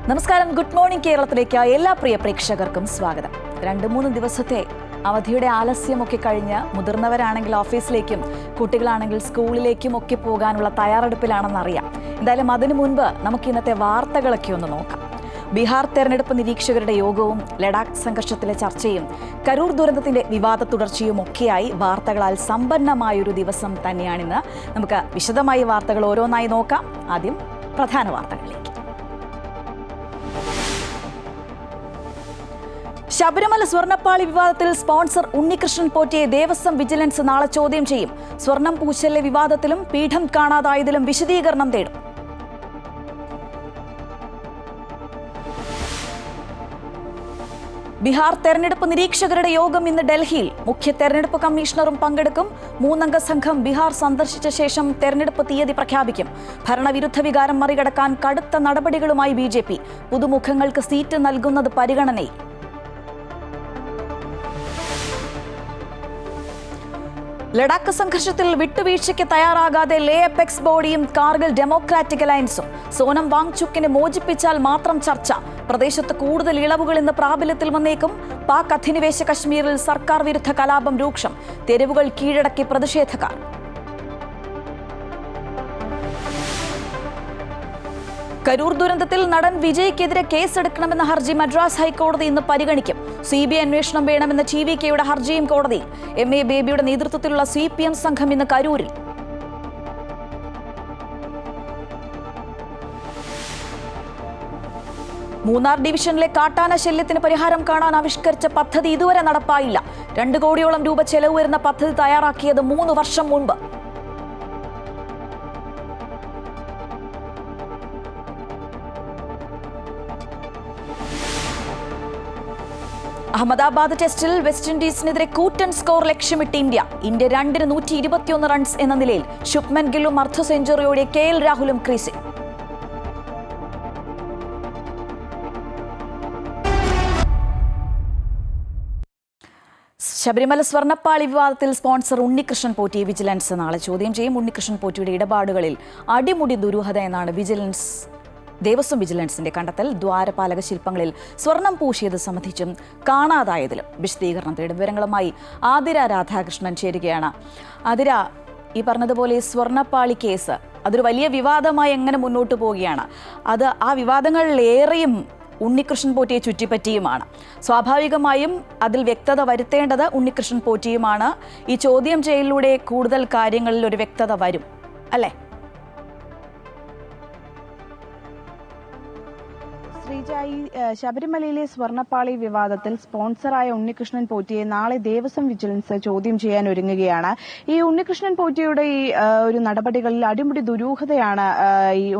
നമസ്കാരം. Good morning കേരളത്തിലേക്ക് എല്ലാ പ്രിയ പ്രേക്ഷകർക്കും സ്വാഗതം. 2-3 ദിവസത്തെ അവധിയുടെ ആലസ്യമൊക്കെ കഴിഞ്ഞ് മുതിർന്നവരാണെങ്കിൽ ഓഫീസിലേക്കും കുട്ടികളാണെങ്കിൽ സ്കൂളിലേക്കും ഒക്കെ പോകാനുള്ള തയ്യാറെടുപ്പിലാണെന്നറിയാം. എന്തായാലും അതിനു മുൻപ് നമുക്ക് ഇന്നത്തെ വാർത്തകളൊക്കെ ഒന്ന് നോക്കാം. ബീഹാർ തെരഞ്ഞെടുപ്പ് നിരീക്ഷകരുടെ യോഗവും ലഡാക്ക് സംഘർഷത്തിലെ ചർച്ചയും കരൂർ ദുരന്തത്തിന്റെ വിവാദ തുടർച്ചയും ഒക്കെയായി വാർത്തകളാൽ സമ്പന്നമായൊരു ദിവസം തന്നെയാണിന്ന്. നമുക്ക് വിശദമായി വാർത്തകൾ ഓരോന്നായി നോക്കാം. ആദ്യം പ്രധാന വാർത്തകളിലേക്ക്. ശബരിമല സ്വർണ്ണപ്പാളി വിവാദത്തിൽ സ്പോൺസർ ഉണ്ണികൃഷ്ണൻ പോറ്റിയെ ദേവസ്വം വിജിലൻസ് നാളെ ചോദ്യം ചെയ്യും. സ്വർണം പൂശലിലെ വിവാദത്തിലും പീഠം കാണാതായതിലും വിശദീകരണം തേടും. ബീഹാർ തെരഞ്ഞെടുപ്പ് നിരീക്ഷകരുടെ യോഗം ഇന്ന് ഡൽഹിയിൽ. മുഖ്യ തെരഞ്ഞെടുപ്പ് കമ്മീഷണറും പങ്കെടുക്കും. 3-അംഗ സംഘം ബീഹാർ സന്ദർശിച്ച ശേഷം തെരഞ്ഞെടുപ്പ് തീയതി പ്രഖ്യാപിക്കും. ഭരണവിരുദ്ധ വികാരം മറികടക്കാൻ കടുത്ത നടപടികളുമായി BJP. പുതുമുഖങ്ങൾക്ക് സീറ്റ് നൽകുന്നത് പരിഗണനയിൽ. ലഡാക്ക് സംഘർഷത്തിൽ വിട്ടുവീഴ്ചയ്ക്ക് തയ്യാറാകാതെ ലേ അപെക്സ് ബോഡിയും കാർഗിൽ ഡെമോക്രാറ്റിക് അലയൻസും. സോനം വാങ്ചുക്കിനെ മോചിപ്പിച്ചാൽ മാത്രം ചർച്ച. പ്രദേശത്ത് കൂടുതൽ ഇളവുകൾ ഇന്ന് പ്രാബല്യത്തിൽ വന്നേക്കും. പാക് അധിനിവേശ കശ്മീരിൽ സർക്കാർ വിരുദ്ധ കലാപം രൂക്ഷം. തെരുവുകൾ കീഴടക്കി പ്രതിഷേധക്കാർ. കരൂർ ദുരന്തത്തിൽ നടൻ വിജയ്ക്കെതിരെ കേസെടുക്കണമെന്ന ഹർജി മദ്രാസ് ഹൈക്കോടതി ഇന്ന് പരിഗണിക്കും. CBI അന്വേഷണം വേണമെന്ന TVKയുടെ ഹർജിയും കോടതിയിൽ. MA ബേബിയുടെ നേതൃത്വത്തിലുള്ള CPM സംഘം ഇന്ന് കരൂരിൽ. മൂന്നാർ ഡിവിഷനിലെ കാട്ടാന ശല്യത്തിന് പരിഹാരം കാണാൻ ആവിഷ്കരിച്ച പദ്ധതി ഇതുവരെ നടപ്പായില്ല. 2 കോടിയോളം രൂപ ചെലവ് വരുന്ന പദ്ധതി തയ്യാറാക്കിയത് 3 വർഷം മുൻപ്. അഹമ്മദാബാദ് ടെസ്റ്റിൽ വെസ്റ്റ് ഇൻഡീസിനെതിരെ കൂറ്റൻ സ്കോർ ലക്ഷ്യമിട്ട് ഇന്ത്യ 2-ന് 121 റൺസ് എന്ന നിലയിൽ. ശുഭ്മൻ ഗില്ലും അർദ്ധ സെഞ്ചുറിയോടെ KL രാഹുലും ക്രീസിൽ. ശബരിമല സ്വർണ്ണപ്പാളി വിവാദത്തിൽ സ്പോൺസർ ഉണ്ണികൃഷ്ണൻ പോറ്റിയെ വിജിലൻസ് നാളെ ചോദ്യം ചെയ്യും. ഉണ്ണികൃഷ്ണൻ പോറ്റിയുടെ ഇടപാടുകളിൽ അടിമുടി ദുരൂഹത എന്നാണ് ദേവസ്വം വിജിലൻസിന്റെ കണ്ടെത്തൽ. ദ്വാരപാലക ശില്പങ്ങളിൽ സ്വർണം പൂശിയത് സംബന്ധിച്ചും കാണാതായതിലും വിശദീകരണം തേടും. വിവരങ്ങളുമായി ആതിര രാധാകൃഷ്ണൻ ചേരുകയാണ്. ആതിര, ഈ പറഞ്ഞതുപോലെ സ്വർണ്ണപ്പാളി കേസ് അതൊരു വലിയ വിവാദമായി എങ്ങനെ മുന്നോട്ട് പോവുകയാണ്. ആ വിവാദങ്ങളിലേറെയും ഉണ്ണികൃഷ്ണൻ പോറ്റിയെ ചുറ്റിപ്പറ്റിയുമാണ്. സ്വാഭാവികമായും അതിൽ വ്യക്തത വരുത്തേണ്ടത് ഉണ്ണികൃഷ്ണൻ പോറ്റിയുമാണ്. ഈ ചോദ്യം ചെയ്യലിലൂടെ കൂടുതൽ കാര്യങ്ങളിൽ ഒരു വ്യക്തത വരും, അല്ലേ? ശ്രീജായി, ശബരിമലയിലെ സ്വർണ്ണപ്പാളി വിവാദത്തിൽ സ്പോൺസറായ ഉണ്ണികൃഷ്ണൻ പോറ്റിയെ നാളെ ദേവസ്വം വിജിലൻസ് ചോദ്യം ചെയ്യാൻ ഒരുങ്ങുകയാണ്. ഈ ഉണ്ണികൃഷ്ണൻ പോറ്റിയുടെ ഈ ഒരു നടപടികളിൽ അടിമുടി ദുരൂഹതയാണ്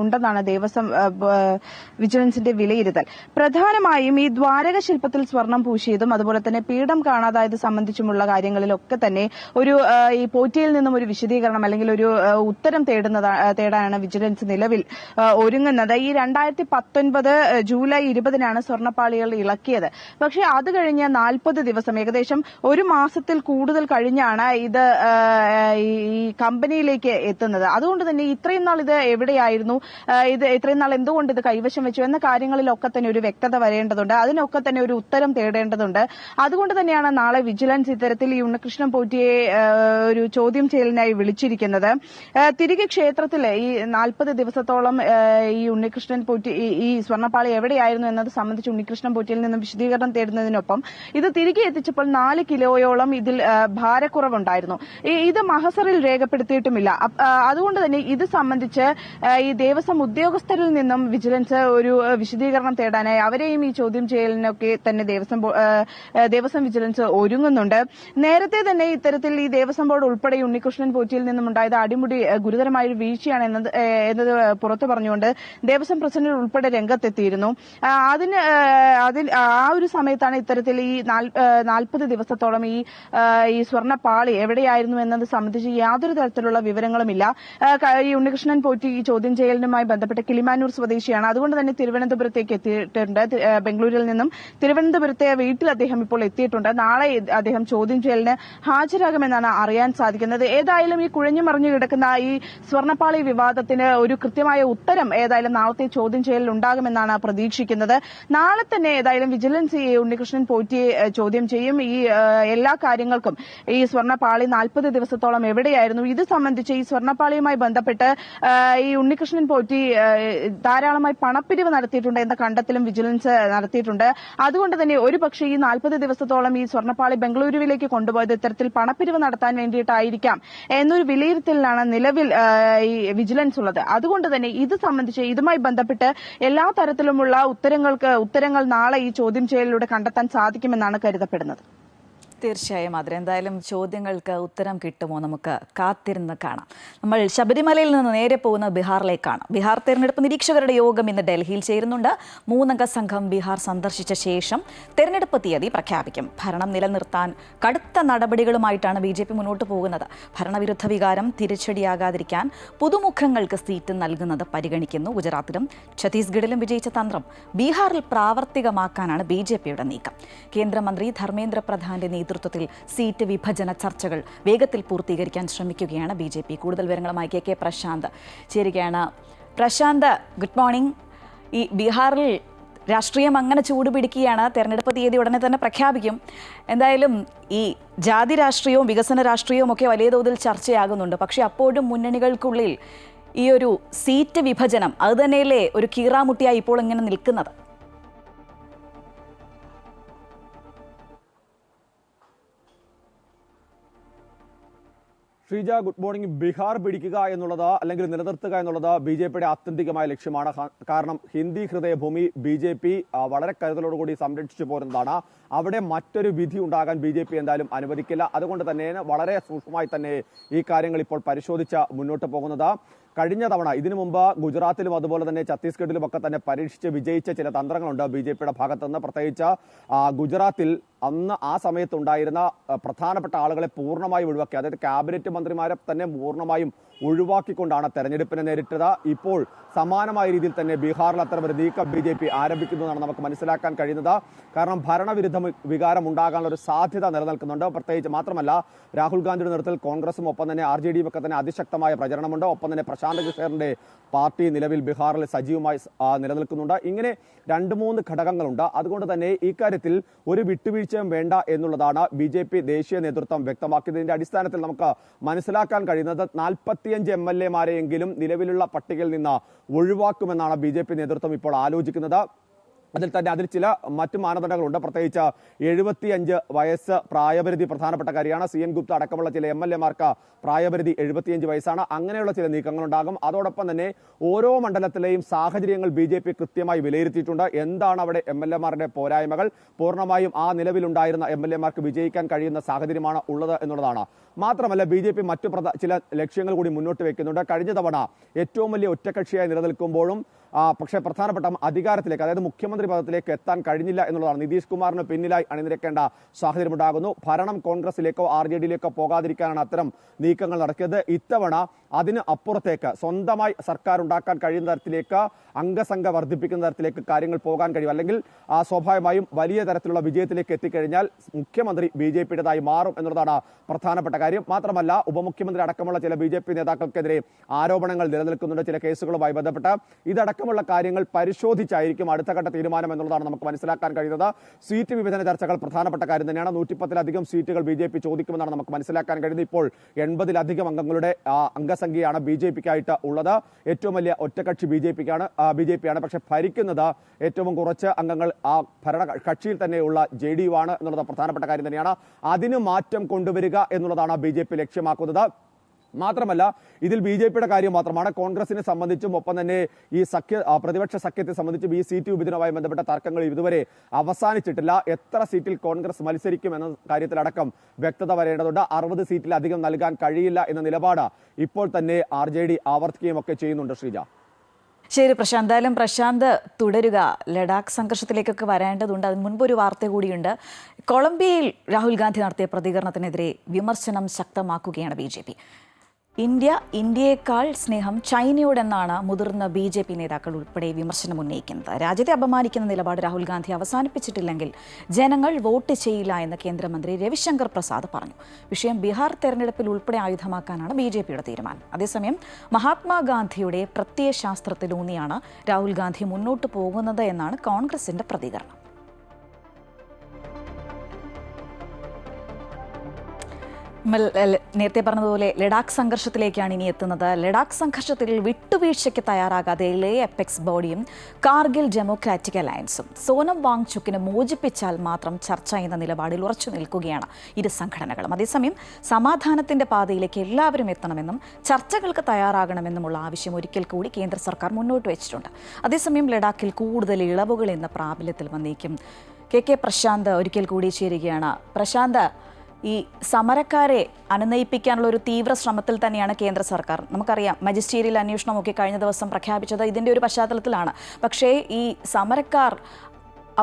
ഉണ്ടെന്നാണ് ദേവസ്വം വിജിലൻസിന്റെ വിലയിരുത്തൽ. പ്രധാനമായും ഈ ദ്വാരക ശില്പത്തിൽ സ്വർണം പൂശിയതും അതുപോലെ തന്നെ പീഠം കാണാതായത് സംബന്ധിച്ചുമുള്ള കാര്യങ്ങളിലൊക്കെ തന്നെ ഈ പോറ്റിയിൽ നിന്നും ഒരു വിശദീകരണം അല്ലെങ്കിൽ ഒരു ഉത്തരം തേടാനാണ് വിജിലൻസ് നിലവിൽ ഒരുങ്ങുന്നത്. ഈ 2019 ജൂലൈ 20-നാണ് സ്വർണ്ണപ്പാളികൾ ഇളക്കിയത്. പക്ഷേ അത് കഴിഞ്ഞ് 40 ദിവസം, ഏകദേശം 1 മാസത്തിൽ കൂടുതൽ കഴിഞ്ഞാണ് ഇത് ഈ കമ്പനിയിലേക്ക് എത്തുന്നത്. അതുകൊണ്ട് തന്നെ ഇത്രയും നാൾ ഇത് എവിടെയായിരുന്നു, ഇത്രയും നാൾ എന്തുകൊണ്ട് ഇത് കൈവശം വെച്ചു എന്ന കാര്യങ്ങളിലൊക്കെ തന്നെ ഒരു വ്യക്തത വരേണ്ടതുണ്ട്. അതിനൊക്കെ തന്നെ ഒരു ഉത്തരം തേടേണ്ടതുണ്ട്. അതുകൊണ്ട് തന്നെയാണ് നാളെ വിജിലൻസ് ഇത്തരത്തിൽ ഈ ഉണ്ണികൃഷ്ണൻ പോറ്റിയെ ഒരു ചോദ്യം ചെയ്യലിനായി വിളിച്ചിരിക്കുന്നത്. തിരികെ ക്ഷേത്രത്തിൽ ഈ 40 ദിവസത്തോളം ഈ ഉണ്ണികൃഷ്ണൻ പോറ്റി ഈ സ്വർണ്ണപ്പാളി എവിടെയായിരുന്നു എന്നത് സംബന്ധിച്ച് ഉണ്ണികൃഷ്ണൻ പോറ്റിയിൽ നിന്നും വിശദീകരണം തേടുന്നതിനൊപ്പം ഇത് തിരികെ എത്തിച്ചപ്പോൾ 4 കിലോയോളം ഇതിൽ ഭാരക്കുറവുണ്ടായിരുന്നു. ഇത് മഹസറിൽ രേഖപ്പെടുത്തിയിട്ടുമില്ല. അതുകൊണ്ട് തന്നെ ഇത് സംബന്ധിച്ച് ഈ ദേവസ്വം ഉദ്യോഗസ്ഥരിൽ നിന്നും വിജിലൻസ് ഒരു വിശദീകരണം തേടാനായി അവരെയും ഈ ചോദ്യം ചെയ്യലിനൊക്കെ തന്നെ ദേവസ്വം വിജിലൻസ് ഒരുങ്ങുന്നുണ്ട്. നേരത്തെ തന്നെ ഇത്തരത്തിൽ ഈ ദേവസ്വം ബോർഡ് ഉൾപ്പെടെ ഉണ്ണികൃഷ്ണൻ പോറ്റിയിൽ നിന്നും ഉണ്ടായത് അടിമുടി ഗുരുതരമായ ഒരു വീഴ്ചയാണ് എന്നത് പുറത്തു പറഞ്ഞുകൊണ്ട് ദേവസ്വം പ്രസിഡന്റ് ഉൾപ്പെടെ രംഗത്തെത്തിയിരുന്നു. ആ ഒരു സമയത്താണ് ഇത്തരത്തിൽ ഈ 40 ദിവസത്തോളം ഈ സ്വർണ്ണപ്പാളി എവിടെയായിരുന്നു എന്നത് സംബന്ധിച്ച് യാതൊരു തരത്തിലുള്ള വിവരങ്ങളുമില്ല. ഈ ഉണ്ണികൃഷ്ണൻ പോറ്റി ഈ ചോദ്യം ചെയ്യലിനുമായി ബന്ധപ്പെട്ട് കിളിമാനൂർ സ്വദേശിയാണ്. അതുകൊണ്ട് തന്നെ തിരുവനന്തപുരത്തേക്ക് എത്തിയിട്ടുണ്ട്. ബംഗളൂരിൽ നിന്നും തിരുവനന്തപുരത്തെ വീട്ടിൽ അദ്ദേഹം ഇപ്പോൾ എത്തിയിട്ടുണ്ട്. നാളെ അദ്ദേഹം ചോദ്യം ചെയ്യലിന് ഹാജരാകുമെന്നാണ് അറിയാൻ സാധിക്കുന്നത്. ഏതായാലും ഈ കുഴഞ്ഞു മറിഞ്ഞു കിടക്കുന്ന ഈ സ്വർണ്ണപ്പാളി വിവാദത്തിന് ഒരു കൃത്യമായ ഉത്തരം ഏതായാലും നാളത്തെ ചോദ്യം ചെയ്യലിൽ ഉണ്ടാകുമെന്നാണ് പ്രതീക്ഷ. പ്രതീക്ഷിക്കുന്നത്. നാളെ തന്നെ ഏതായാലും വിജിലൻസ് ഈ ഉണ്ണികൃഷ്ണൻ പോറ്റിയെ ചോദ്യം ചെയ്യും. ഈ എല്ലാ കാര്യങ്ങൾക്കും ഈ സ്വർണ്ണപ്പാളി 40 ദിവസത്തോളം എവിടെയായിരുന്നു, ഇത് സംബന്ധിച്ച് ഈ സ്വർണ്ണപ്പാളിയുമായി ബന്ധപ്പെട്ട് ഈ ഉണ്ണികൃഷ്ണൻ പോറ്റി ധാരാളമായി പണപ്പിരിവ് നടത്തിയിട്ടുണ്ട് എന്ന കണ്ടെത്തലും വിജിലൻസ് നടത്തിയിട്ടുണ്ട്. അതുകൊണ്ട് തന്നെ ഒരുപക്ഷെ ഈ 40 ദിവസത്തോളം ഈ സ്വർണ്ണപ്പാളി ബംഗളൂരുവിലേക്ക് കൊണ്ടുപോയത് ഇത്തരത്തിൽ പണപ്പിരിവ് നടത്താൻ വേണ്ടിയിട്ടായിരിക്കാം എന്നൊരു വിലയിരുത്തലിലാണ് നിലവിൽ ഈ വിജിലൻസ് ഉള്ളത്. അതുകൊണ്ട് തന്നെ ഇത് സംബന്ധിച്ച് ഇതുമായി ബന്ധപ്പെട്ട് എല്ലാ തരത്തിലുമുള്ള ഉത്തരങ്ങൾ നാളെ ഈ ചോദ്യം ചെയ്യലിലൂടെ കണ്ടെത്താൻ സാധിക്കുമെന്നാണ് കരുതപ്പെടുന്നത്. തീർച്ചയായും അതിന് എന്തായാലും ചോദ്യങ്ങൾക്ക് ഉത്തരം കിട്ടുമോ നമുക്ക് കാത്തിരുന്ന് കാണാം. നമ്മൾ ശബരിമലയിൽ നിന്ന് നേരെ പോകുന്ന ബീഹാറിലേക്കാണ്. ബീഹാർ തെരഞ്ഞെടുപ്പ് നിരീക്ഷകരുടെ യോഗം ഇന്ന് ഡൽഹിയിൽ ചേരുന്നുണ്ട്. 3-അംഗ സംഘം ബീഹാർ സന്ദർശിച്ച ശേഷം തെരഞ്ഞെടുപ്പ് തീയതി പ്രഖ്യാപിക്കും. ഭരണം നിലനിർത്താൻ കടുത്ത നടപടികളുമായിട്ടാണ് BJP മുന്നോട്ട് പോകുന്നത്. ഭരണവിരുദ്ധ വികാരം തിരിച്ചടിയാകാതിരിക്കാൻ പുതുമുഖങ്ങൾക്ക് സീറ്റ് നൽകുന്നത് പരിഗണിക്കുന്നു. ഗുജറാത്തിലും ഛത്തീസ്ഗഡിലും വിജയിച്ച തന്ത്രം ബീഹാറിൽ പ്രാവർത്തികമാക്കാനാണ് BJPയുടെ നീക്കം. കേന്ദ്രമന്ത്രി ധർമ്മേന്ദ്ര പ്രധാന്റെ നേതൃത്വത്തിൽ സീറ്റ് വിഭജന ചർച്ചകൾ വേഗത്തിൽ പൂർത്തീകരിക്കാൻ ശ്രമിക്കുകയാണ് BJP. കൂടുതൽ വിവരങ്ങളുമായി KK പ്രശാന്ത് ചേരുകയാണ്. Prashant, good morning. ഈ ബീഹാറിൽ രാഷ്ട്രീയം അങ്ങനെ ചൂടുപിടിക്കുകയാണ്. തെരഞ്ഞെടുപ്പ് തീയതി ഉടനെ തന്നെ പ്രഖ്യാപിക്കും. എന്തായാലും ഈ ജാതി രാഷ്ട്രീയവും വികസന രാഷ്ട്രീയവും ഒക്കെ വലിയ തോതിൽ ചർച്ചയാകുന്നുണ്ട്. പക്ഷേ അപ്പോഴും മുന്നണികൾക്കുള്ളിൽ ഈ ഒരു സീറ്റ് വിഭജനം അത് തന്നെയല്ലേ ഒരു കീറാമുട്ടിയായി ഇപ്പോൾ ഇങ്ങനെ നിൽക്കുന്നത്? Sreeja, good morning. ബീഹാർ പിടിക്കുക എന്നുള്ളത് അല്ലെങ്കിൽ നിലനിർത്തുക എന്നുള്ളത് BJPയുടെ ആത്യന്തികമായ ലക്ഷ്യമാണ്. കാരണം ഹിന്ദി ഹൃദയഭൂമി BJP വളരെ കരുതലോടുകൂടി സംരക്ഷിച്ചു പോരുന്നതാണ്. അവിടെ മറ്റൊരു വിധി ഉണ്ടാകാൻ BJP എന്തായാലും അനുവദിക്കില്ല. അതുകൊണ്ട് തന്നെ വളരെ സൂക്ഷ്മമായി തന്നെ ഈ കാര്യങ്ങൾ ഇപ്പോൾ പരിശോധിച്ച് മുന്നോട്ട് പോകുന്നത്. കഴിഞ്ഞ തവണ ഇതിനു മുമ്പ് ഗുജറാത്തിലും അതുപോലെ തന്നെ ഛത്തീസ്ഗഡിലും ഒക്കെ തന്നെ പരീക്ഷിച്ച് വിജയിച്ച ചില തന്ത്രങ്ങളുണ്ട് BJPയുടെ ഭാഗത്തുനിന്ന്. പ്രത്യേകിച്ച് ഗുജറാത്തിൽ അന്ന് ആ സമയത്തുണ്ടായിരുന്ന പ്രധാനപ്പെട്ട ആളുകളെ പൂർണ്ണമായും ഒഴിവാക്കി, അതായത് ക്യാബിനറ്റ് മന്ത്രിമാരെ തന്നെ പൂർണ്ണമായും ഒഴിവാക്കിക്കൊണ്ടാണ് തെരഞ്ഞെടുപ്പിനെ നേരിട്ടത്. ഇപ്പോൾ സമാനമായ രീതിയിൽ തന്നെ ബീഹാറിൽ അത്തരമൊരു നീക്കം BJP ആരംഭിക്കുന്നതാണ് നമുക്ക് മനസ്സിലാക്കാൻ കഴിയുന്നത്. കാരണം ഭരണവിരുദ്ധ വികാരം ഉണ്ടാകാനുള്ള ഒരു സാധ്യത നിലനിൽക്കുന്നുണ്ട്. പ്രത്യേകിച്ച് മാത്രമല്ല, രാഹുൽ ഗാന്ധിയുടെ നേതൃത്വത്തിൽ കോൺഗ്രസും ഒപ്പം തന്നെ RJDയും ഒക്കെ തന്നെ അതിശക്തമായ പ്രചരണമുണ്ട്. ഒപ്പം തന്നെ പ്രശാന്ത് കിഷോറിന്റെ പാർട്ടി നിലവിൽ ബീഹാറിൽ സജീവമായി നിലനിൽക്കുന്നുണ്ട്. ഇങ്ങനെ 2-3 ഘടകങ്ങളുണ്ട്. അതുകൊണ്ട് തന്നെ ഇക്കാര്യത്തിൽ ഒരു വിട്ടുവീഴ്ചയും വേണ്ട എന്നുള്ളതാണ് BJP ദേശീയ നേതൃത്വം വ്യക്തമാക്കിയതിന്റെ അടിസ്ഥാനത്തിൽ നമുക്ക് മനസ്സിലാക്കാൻ കഴിയുന്നത് 45 MLA-മാരെയെങ്കിലും നിലവിലുള്ള പട്ടികയിൽ നിന്ന് ഒഴിവാക്കുമെന്നാണ് BJP നേതൃത്വം ഇപ്പോൾ ആലോചിക്കുന്നത്. അതിൽ ചില മറ്റു മാനദണ്ഡങ്ങളുണ്ട്. പ്രത്യേകിച്ച് 75 വയസ്സ് പ്രായപരിധി പ്രധാനപ്പെട്ട കാര്യമാണ്. CN ഗുപ്ത അടക്കമുള്ള ചില MLA-മാർക്ക് പ്രായപരിധി 75 വയസ്സാണ്. അങ്ങനെയുള്ള ചില നീക്കങ്ങളുണ്ടാകും. അതോടൊപ്പം തന്നെ ഓരോ മണ്ഡലത്തിലെയും സാഹചര്യങ്ങൾ BJP കൃത്യമായി വിലയിരുത്തിയിട്ടുണ്ട്. എന്താണ് അവിടെ MLA-മാരുടെ പോരായ്മകൾ, പൂർണ്ണമായും ആ നിലവിലുണ്ടായിരുന്ന MLA-മാർക്ക് വിജയിക്കാൻ കഴിയുന്ന സാഹചര്യമാണ് ഉള്ളത് എന്നുള്ളതാണ്. മാത്രമല്ല BJP മറ്റു ചില ലക്ഷ്യങ്ങൾ കൂടി മുന്നോട്ട് വെക്കുന്നുണ്ട്. കഴിഞ്ഞ തവണ ഏറ്റവും വലിയ ഒറ്റക്കക്ഷിയായി നിലനിൽക്കുമ്പോഴും പക്ഷേ പ്രധാനപ്പെട്ട അധികാരത്തിലേക്ക്, അതായത് മുഖ്യമന്ത്രി പദത്തിലേക്ക് എത്താൻ കഴിഞ്ഞില്ല എന്നുള്ളതാണ്. നിതീഷ് കുമാറിന് പിന്നിലായി അണിനിരക്കേണ്ട സാഹചര്യമുണ്ടാകുന്നു. ഭരണം കോൺഗ്രസിലേക്കോ RJDയിലേക്കോ പോകാതിരിക്കാനാണ് അത്തരം നീക്കങ്ങൾ നടത്തിയത്. ഇത്തവണ അതിന് അപ്പുറത്തേക്ക് സ്വന്തമായി സർക്കാർ ഉണ്ടാക്കാൻ കഴിയുന്ന തരത്തിലേക്ക്, അംഗസംഖ്യ വർദ്ധിപ്പിക്കുന്ന തരത്തിലേക്ക് കാര്യങ്ങൾ പോകാൻ കഴിയും. അല്ലെങ്കിൽ സ്വാഭാവികമായും വലിയ തരത്തിലുള്ള വിജയത്തിലേക്ക് എത്തിക്കഴിഞ്ഞാൽ മുഖ്യമന്ത്രി BJPയുടേതായി മാറും എന്നുള്ളതാണ് പ്രധാനപ്പെട്ട കാര്യം. മാത്രമല്ല, ഉപമുഖ്യമന്ത്രി അടക്കമുള്ള ചില BJP നേതാക്കൾക്കെതിരെ ആരോപണങ്ങൾ നിലനിൽക്കുന്നുണ്ട് ചില കേസുകളുമായി ബന്ധപ്പെട്ട്. ഇതടക്കമുള്ള കാര്യങ്ങൾ പരിശോധിച്ചായിരിക്കും അടുത്ത ഘട്ട തീരുമാനം എന്നുള്ളതാണ് നമുക്ക് മനസ്സിലാക്കാൻ കഴിയുന്നത്. സീറ്റ് വിഭജന ചർച്ചകൾ പ്രധാനപ്പെട്ട കാര്യം തന്നെയാണ്. 110-ലധികം സീറ്റുകൾ BJP ചോദിക്കുമെന്നാണ് നമുക്ക് മനസ്സിലാക്കാൻ കഴിയുന്നത്. ഇപ്പോൾ 80-ലധികം അംഗങ്ങളുടെ അംഗസംഖ്യയാണ് BJPക്കായിട്ട് ഉള്ളത്. ഏറ്റവും വലിയ ഒറ്റക്കക്ഷി BJPയാണ്. പക്ഷെ ഭരിക്കുന്നത് ഏറ്റവും കുറച്ച് അംഗങ്ങൾ ആ ഭരണ കക്ഷിയിൽ തന്നെയുള്ള JDU ആണ് എന്നുള്ളത് പ്രധാനപ്പെട്ട കാര്യം തന്നെയാണ്. അതിന് മാറ്റം കൊണ്ടുവരിക എന്നുള്ളതാണ് BJP ലക്ഷ്യമാക്കുന്നത്. മാത്രമല്ല, ഇതിൽ BJPയുടെ കാര്യം മാത്രമാണ്. കോൺഗ്രസിനെ സംബന്ധിച്ചും ഒപ്പം തന്നെ ഈ പ്രതിപക്ഷ സഖ്യത്തെ സംബന്ധിച്ചും ഈ സീറ്റ് വിഭജനവുമായി ബന്ധപ്പെട്ട തർക്കങ്ങൾ ഇതുവരെ അവസാനിച്ചിട്ടില്ല. എത്ര സീറ്റിൽ കോൺഗ്രസ് മത്സരിക്കും എന്ന കാര്യത്തിലടക്കം വ്യക്തത വരേണ്ടതുണ്ട്. 60 സീറ്റിലധികം നൽകാൻ കഴിയില്ല എന്ന നിലപാട് ഇപ്പോൾ തന്നെ RJD ആവർത്തിക്കുകയും ഒക്കെ ചെയ്യുന്നുണ്ട്. ശ്രീജ, ശരി പ്രശാന്ത്, എന്തായാലും പ്രശാന്ത് തുടരുക. ലഡാക്ക് സംഘർഷത്തിലേക്കൊക്കെ വരേണ്ടതുണ്ട്. അതിന് മുൻപ് ഒരു വാർത്ത കൂടിയുണ്ട്. കൊളംബിയയിൽ രാഹുൽ ഗാന്ധി നടത്തിയ പ്രതികരണത്തിനെതിരെ വിമർശനം ശക്തമാക്കുകയാണ് BJP. ഇന്ത്യയേക്കാൾ സ്നേഹം ചൈനയോടെന്നാണ് മുതിർന്ന BJP നേതാക്കൾ ഉൾപ്പെടെ വിമർശനം ഉന്നയിക്കുന്നത്. രാജ്യത്തെ അപമാനിക്കുന്ന നിലപാട് രാഹുൽ ഗാന്ധി അവസാനിപ്പിച്ചിട്ടില്ലെങ്കിൽ ജനങ്ങൾ വോട്ട് ചെയ്യില്ല എന്ന് കേന്ദ്രമന്ത്രി രവിശങ്കർ പ്രസാദ് പറഞ്ഞു. വിഷയം ബീഹാർ തെരഞ്ഞെടുപ്പിൽ ഉൾപ്പെടെ ആയുധമാക്കാനാണ് BJPയുടെ തീരുമാനം. അതേസമയം മഹാത്മാഗാന്ധിയുടെ പ്രത്യയശാസ്ത്രത്തിലൂന്നിയാണ് രാഹുൽ ഗാന്ധി മുന്നോട്ട് പോകുന്നത് എന്നാണ് കോൺഗ്രസിന്റെ പ്രതികരണം. നേരത്തെ പറഞ്ഞതുപോലെ ലഡാക്ക് സംഘർഷത്തിലേക്കാണ് ഇനി എത്തുന്നത്. ലഡാക്ക് സംഘർഷത്തിൽ വിട്ടുവീഴ്ചയ്ക്ക് തയ്യാറാകാതെ ലേ അപ്പെക്സ് ബോഡിയും കാർഗിൽ ഡെമോക്രാറ്റിക് അലയൻസും സോനം വാങ്ചുക്കിനെ മോചിപ്പിച്ചാൽ മാത്രം ചർച്ച എന്ന നിലപാടിൽ ഉറച്ചു നിൽക്കുകയാണ് ഇരു സംഘടനകളും. അതേസമയം സമാധാനത്തിന്റെ പാതയിലേക്ക് എല്ലാവരും എത്തണമെന്നും ചർച്ചകൾക്ക് തയ്യാറാകണമെന്നുമുള്ള ആവശ്യം ഒരിക്കൽ കൂടി കേന്ദ്ര സർക്കാർ മുന്നോട്ട് വെച്ചിട്ടുണ്ട്. അതേസമയം ലഡാക്കിൽ കൂടുതൽ ഇളവുകൾ എന്ന പ്രാബല്യത്തിൽ വന്നേക്കും. KK പ്രശാന്ത് ഒരിക്കൽ കൂടി ചേരുകയാണ്. പ്രശാന്ത്, ഈ സമരക്കാരെ അനുനയിപ്പിക്കാനുള്ള ഒരു തീവ്ര ശ്രമത്തിൽ തന്നെയാണ് കേന്ദ്ര സർക്കാർ. നമുക്കറിയാം, മജിസ്റ്റീരിയൽ അന്വേഷണമൊക്കെ കഴിഞ്ഞ ദിവസം പ്രഖ്യാപിച്ചത് ഇതിൻ്റെ ഒരു പശ്ചാത്തലത്തിലാണ്. പക്ഷേ ഈ സമരക്കാർ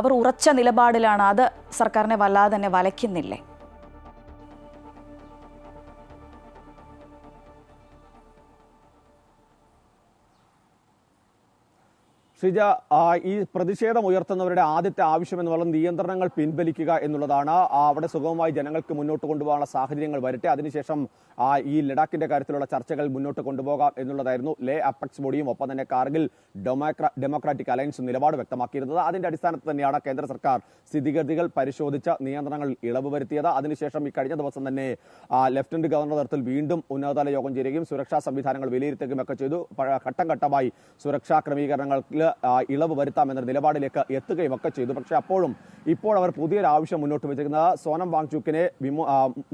അവർ ഉറച്ച നിലപാടിലാണ്. അത് സർക്കാരിനെ വല്ലാതെ തന്നെ വലയ്ക്കുന്നില്ലേ? ശ്രീജ, ഈ പ്രതിഷേധം ഉയർത്തുന്നവരുടെ ആദ്യത്തെ ആവശ്യം എന്ന് പറയുന്നത് നിയന്ത്രണങ്ങൾ പിൻവലിക്കുക എന്നുള്ളതാണ്. അവിടെ സുഗമമായി ജനങ്ങൾക്ക് മുന്നോട്ട് കൊണ്ടുപോകാനുള്ള സാഹചര്യങ്ങൾ വരട്ടെ, അതിനുശേഷം ഈ ലഡാക്കിന്റെ കാര്യത്തിലുള്ള ചർച്ചകൾ മുന്നോട്ട് കൊണ്ടുപോകാം എന്നുള്ളതായിരുന്നു ലേ അപ്പെക്സ് ബോഡിയും ഒപ്പം തന്നെ കാർഗിൽ ഡെമോക്രാറ്റിക് അലയൻസും നിലപാട് വ്യക്തമാക്കിയിരുന്നത്. അതിന്റെ അടിസ്ഥാനത്തിൽ തന്നെയാണ് കേന്ദ്ര സർക്കാർ സ്ഥിതിഗതികൾ പരിശോധിച്ച് നിയന്ത്രണങ്ങൾ ഇളവ് വരുത്തിയത്. അതിനുശേഷം ഈ കഴിഞ്ഞ ദിവസം തന്നെ ലഫ്റ്റനന്റ് ഗവർണർ തലത്തിൽ വീണ്ടും ഉന്നതതല യോഗം ചേരുകയും സുരക്ഷാ സംവിധാനങ്ങൾ വിലയിരുത്തുകയും ഒക്കെ ചെയ്തു. ഘട്ടം ഘട്ടമായി സുരക്ഷാ ക്രമീകരണങ്ങൾക്ക് ഇളവ് വരുത്താമെന്ന നിലപാടിലേക്ക് എത്തുകയും ഒക്കെ ചെയ്തു. പക്ഷേ അപ്പോഴും ഇപ്പോൾ അവർ പുതിയൊരു ആവശ്യം മുന്നോട്ട് വെച്ചിരിക്കുന്നത് സോനം വാങ്ചുക്കിനെ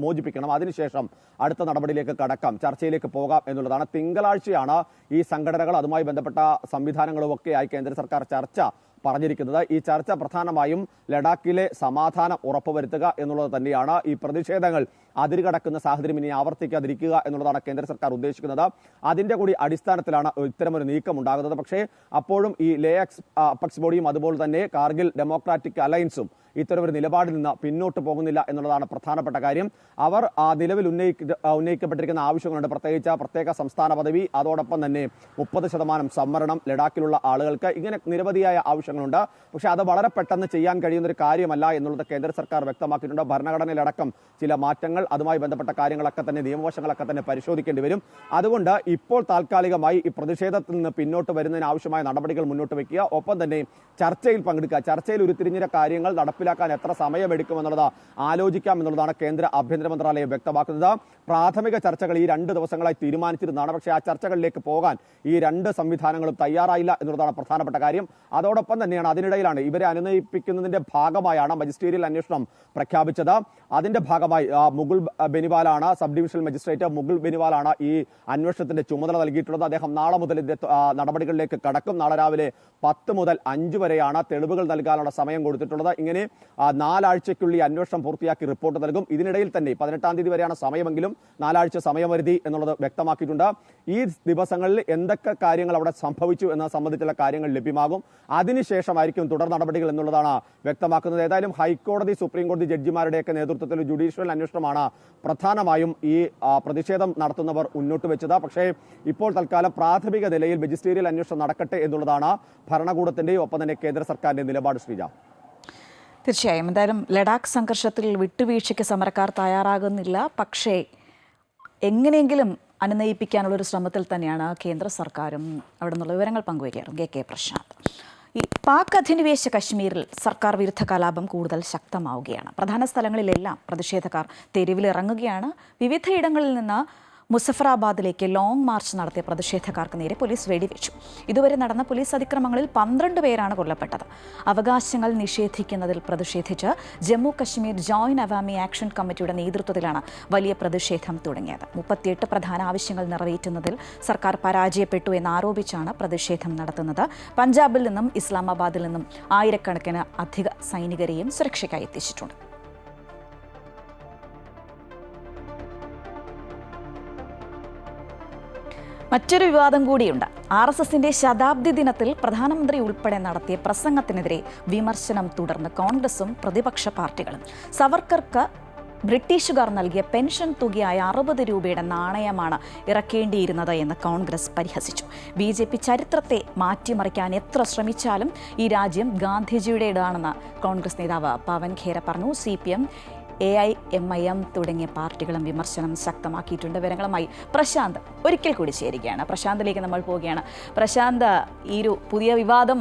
മോചിപ്പിക്കണം, അതിനുശേഷം അടുത്ത നടപടിയിലേക്ക് കടക്കാം, ചർച്ചയിലേക്ക് പോകാം എന്നുള്ളതാണ്. തിങ്കളാഴ്ചയാണ് ഈ സംഘടനകൾ അതുമായി ബന്ധപ്പെട്ട സംവിധാനങ്ങളും ഒക്കെയായി കേന്ദ്ര സർക്കാർ ചർച്ച പറഞ്ഞിരിക്കുന്നത്. ഈ ചർച്ച പ്രധാനമായും ലഡാക്കിലെ സമാധാനം ഉറപ്പുവരുത്തുക എന്നുള്ളത് തന്നെയാണ്. ഈ പ്രതിഷേധങ്ങൾ അതിരുകടക്കുന്ന സാഹചര്യം ഇനി ആവർത്തിക്കാതിരിക്കുക എന്നുള്ളതാണ് കേന്ദ്ര സർക്കാർ ഉദ്ദേശിക്കുന്നത്. അതിന്റെ കൂടി അടിസ്ഥാനത്തിലാണ് ഇത്തരമൊരു നീക്കം ഉണ്ടാകുന്നത്. പക്ഷേ അപ്പോഴും ഈ ലേ അപ്പെക്സ് ബോഡിയും അതുപോലെ തന്നെ കാർഗിൽ ഡെമോക്രാറ്റിക് അലയൻസും ഇത്തരമൊരു നിലപാടിൽ നിന്ന് പിന്നോട്ട് പോകുന്നില്ല എന്നുള്ളതാണ് പ്രധാനപ്പെട്ട കാര്യം. അവർ നിലവിൽ ഉന്നയിക്കപ്പെട്ടിരിക്കുന്ന ആവശ്യങ്ങളുണ്ട്. പ്രത്യേകിച്ച് പ്രത്യേക സംസ്ഥാന പദവി, അതോടൊപ്പം തന്നെ 30% സംവരണം ലഡാക്കിലുള്ള ആളുകൾക്ക്, ഇങ്ങനെ നിരവധിയായ ആവശ്യങ്ങളുണ്ട്. പക്ഷേ അത് വളരെ പെട്ടെന്ന് ചെയ്യാൻ കഴിയുന്ന ഒരു കാര്യമല്ല എന്നുള്ളത് കേന്ദ്ര സർക്കാർ വ്യക്തമാക്കിയിട്ടുണ്ട്. ഭരണഘടനയിലടക്കം ചില മാറ്റങ്ങൾ, അതുമായി ബന്ധപ്പെട്ട കാര്യങ്ങളൊക്കെ തന്നെ, നിയമവശങ്ങളൊക്കെ തന്നെ പരിശോധിക്കേണ്ടി വരും. അതുകൊണ്ട് ഇപ്പോൾ താൽക്കാലികമായി ഈ പ്രതിഷേധത്തിൽ നിന്ന് പിന്നോട്ട് വരുന്നതിന് ആവശ്യമായ നടപടികൾ മുന്നോട്ട് വയ്ക്കുക, ഒപ്പം തന്നെ ചർച്ചയിൽ പങ്കെടുക്കുക. ചർച്ചയിൽ ഉരുത്തിരിഞ്ഞ കാര്യങ്ങൾ നടപ്പിലാക്കാൻ എത്ര സമയമെടുക്കുമെന്നുള്ളത് ആലോചിക്കാം എന്നുള്ളതാണ് കേന്ദ്ര ആഭ്യന്തര മന്ത്രാലയം വ്യക്തമാക്കുന്നത്. പ്രാഥമിക ചർച്ചകൾ ഈ 2 ദിവസങ്ങളായി തീരുമാനിച്ചിരുന്നതാണ്. പക്ഷേ ആ ചർച്ചകളിലേക്ക് പോകാൻ ഈ 2 സംവിധാനങ്ങളും തയ്യാറായില്ല എന്നുള്ളതാണ് പ്രധാനപ്പെട്ട കാര്യം. അതോടൊപ്പം തന്നെയാണ് അതിനിടയിലാണ് ഇവരെ അനുനയിപ്പിക്കുന്നതിന്റെ ഭാഗമായാണ് മജിസ്റ്റീരിയൽ അന്വേഷണം പ്രഖ്യാപിച്ചത്. അതിന്റെ ഭാഗമായി മുകുൾ ബെനിവാലാണ്, സബ് ഡിവിഷണൽ മജിസ്ട്രേറ്റ് മുകുൾ ബെനിവാലാണ് ഈ അന്വേഷണത്തിന്റെ ചുമതല നൽകിയിട്ടുള്ളത്. അദ്ദേഹം നാളെ മുതൽ ഇതിന്റെ നടപടികളിലേക്ക് കടക്കും. നാളെ രാവിലെ 10 മുതൽ 5 വരെയാണ് തെളിവുകൾ നൽകാനുള്ള സമയം കൊടുത്തിട്ടുള്ളത്. ഇങ്ങനെ 4 ആഴ്ചയ്ക്കുള്ളിൽ അന്വേഷണം പൂർത്തിയാക്കി റിപ്പോർട്ട് നൽകും. ഇതിനിടയിൽ തന്നെ 18-ാം തീയതി വരെയാണ് സമയമെങ്കിലും 4 ആഴ്ച സമയപരിധി എന്നുള്ളത് വ്യക്തമാക്കിയിട്ടുണ്ട്. ഈ ദിവസങ്ങളിൽ എന്തൊക്കെ കാര്യങ്ങൾ അവിടെ സംഭവിച്ചു എന്നത് സംബന്ധിച്ചുള്ള കാര്യങ്ങൾ ലഭ്യമാകും. അതിനുശേഷമായിരിക്കും തുടർ നടപടികൾ എന്നുള്ളതാണ് വ്യക്തമാക്കുന്നത്. ഏതായാലും ഹൈക്കോടതി, സുപ്രീം കോടതി ജഡ്ജിമാരുടെയൊക്കെ നേതൃത്വത്തിൽ ജുഡീഷ്യൽ അന്വേഷണമാണ് പ്രധാനമായും ഈ പ്രതിഷേധം നടത്തുന്നവർ മുന്നോട്ട് വെച്ചത്. പക്ഷേ ഇപ്പോൾ തൽക്കാലം പ്രാഥമിക നിലയിൽ മജിസ്റ്റീരിയൽ അന്വേഷണം നടക്കട്ടെ എന്നുള്ളതാണ് ഭരണകൂടത്തിന്റെയും ഒപ്പം തന്നെ കേന്ദ്ര സർക്കാരിന്റെ നിലപാട്. ശ്രീജ, തീർച്ചയായും എന്തായാലും ലഡാക്ക് സംഘർഷത്തിൽ വിട്ടുവീഴ്ചയ്ക്ക് സമരക്കാർ തയ്യാറാകുന്നില്ല. പക്ഷേ എങ്ങനെയെങ്കിലും അനുനയിപ്പിക്കാനുള്ളൊരു ശ്രമത്തിൽ തന്നെയാണ് കേന്ദ്ര സർക്കാരും. അവിടെ നിന്നുള്ള വിവരങ്ങൾ പങ്കുവയ്ക്കാറും KK പ്രശാന്ത്. ഈ പാക് അധിനിവേശ കശ്മീരിൽ സർക്കാർ വിരുദ്ധ കലാപം കൂടുതൽ ശക്തമാവുകയാണ്. പ്രധാന സ്ഥലങ്ങളിലെല്ലാം പ്രതിഷേധക്കാർ തെരുവിലിറങ്ങുകയാണ്. വിവിധയിടങ്ങളിൽ നിന്ന് മുസഫറാബാദിലേക്ക് ലോങ് മാർച്ച് നടത്തിയ പ്രതിഷേധക്കാർക്ക് നേരെ പോലീസ് വെടിവെച്ചു. ഇതുവരെ നടന്ന പോലീസ് അതിക്രമങ്ങളിൽ 12 പേരാണ് കൊല്ലപ്പെട്ടത്. അവകാശങ്ങൾ നിഷേധിക്കുന്നതിൽ പ്രതിഷേധിച്ച് ജമ്മു കശ്മീർ ജോയിന്റ് അവാമി ആക്ഷൻ കമ്മിറ്റിയുടെ നേതൃത്വത്തിലാണ് വലിയ പ്രതിഷേധം തുടങ്ങിയത്. 38 പ്രധാന ആവശ്യങ്ങൾ നിറവേറ്റുന്നതിൽ സർക്കാർ പരാജയപ്പെട്ടു എന്നാരോപിച്ചാണ് പ്രതിഷേധം നടത്തുന്നത്. പഞ്ചാബിൽ നിന്നും ഇസ്ലാമാബാദിൽ നിന്നും ആയിരക്കണക്കിന് അധിക സൈനികരെയും സുരക്ഷയ്ക്കായി എത്തിച്ചിട്ടുണ്ട്. മറ്റൊരു വിവാദം കൂടിയുണ്ട്. RSSന്റെ ശതാബ്ദി ദിനത്തിൽ പ്രധാനമന്ത്രി ഉൾപ്പെടെ നടത്തിയ പ്രസംഗത്തിനെതിരെ വിമർശനം തുടർന്ന് കോൺഗ്രസും പ്രതിപക്ഷ പാർട്ടികളും. സവർക്കർക്ക് ബ്രിട്ടീഷുകാർ നൽകിയ പെൻഷൻ തുകയായ 60 രൂപയുടെ നാണയമാണ് ഇറക്കേണ്ടിയിരുന്നത് എന്ന് കോൺഗ്രസ് പരിഹസിച്ചു. BJP ചരിത്രത്തെ മാറ്റിമറിക്കാൻ എത്ര ശ്രമിച്ചാലും ഈ രാജ്യം ഗാന്ധിജിയുടേതാണെന്ന് കോൺഗ്രസ് നേതാവ് പവൻ ഖേര പറഞ്ഞു. CPM, AIMIM തുടങ്ങിയ പാർട്ടികളും വിമർശനം ശക്തമാക്കിയിട്ടുണ്ട്. വിവരങ്ങളുമായി പ്രശാന്ത് ഒരിക്കൽ കൂടി ചേരുകയാണ്. പ്രശാന്തിലേക്ക് നമ്മൾ പോവുകയാണ്. പ്രശാന്ത്, ഈ ഒരു പുതിയ വിവാദം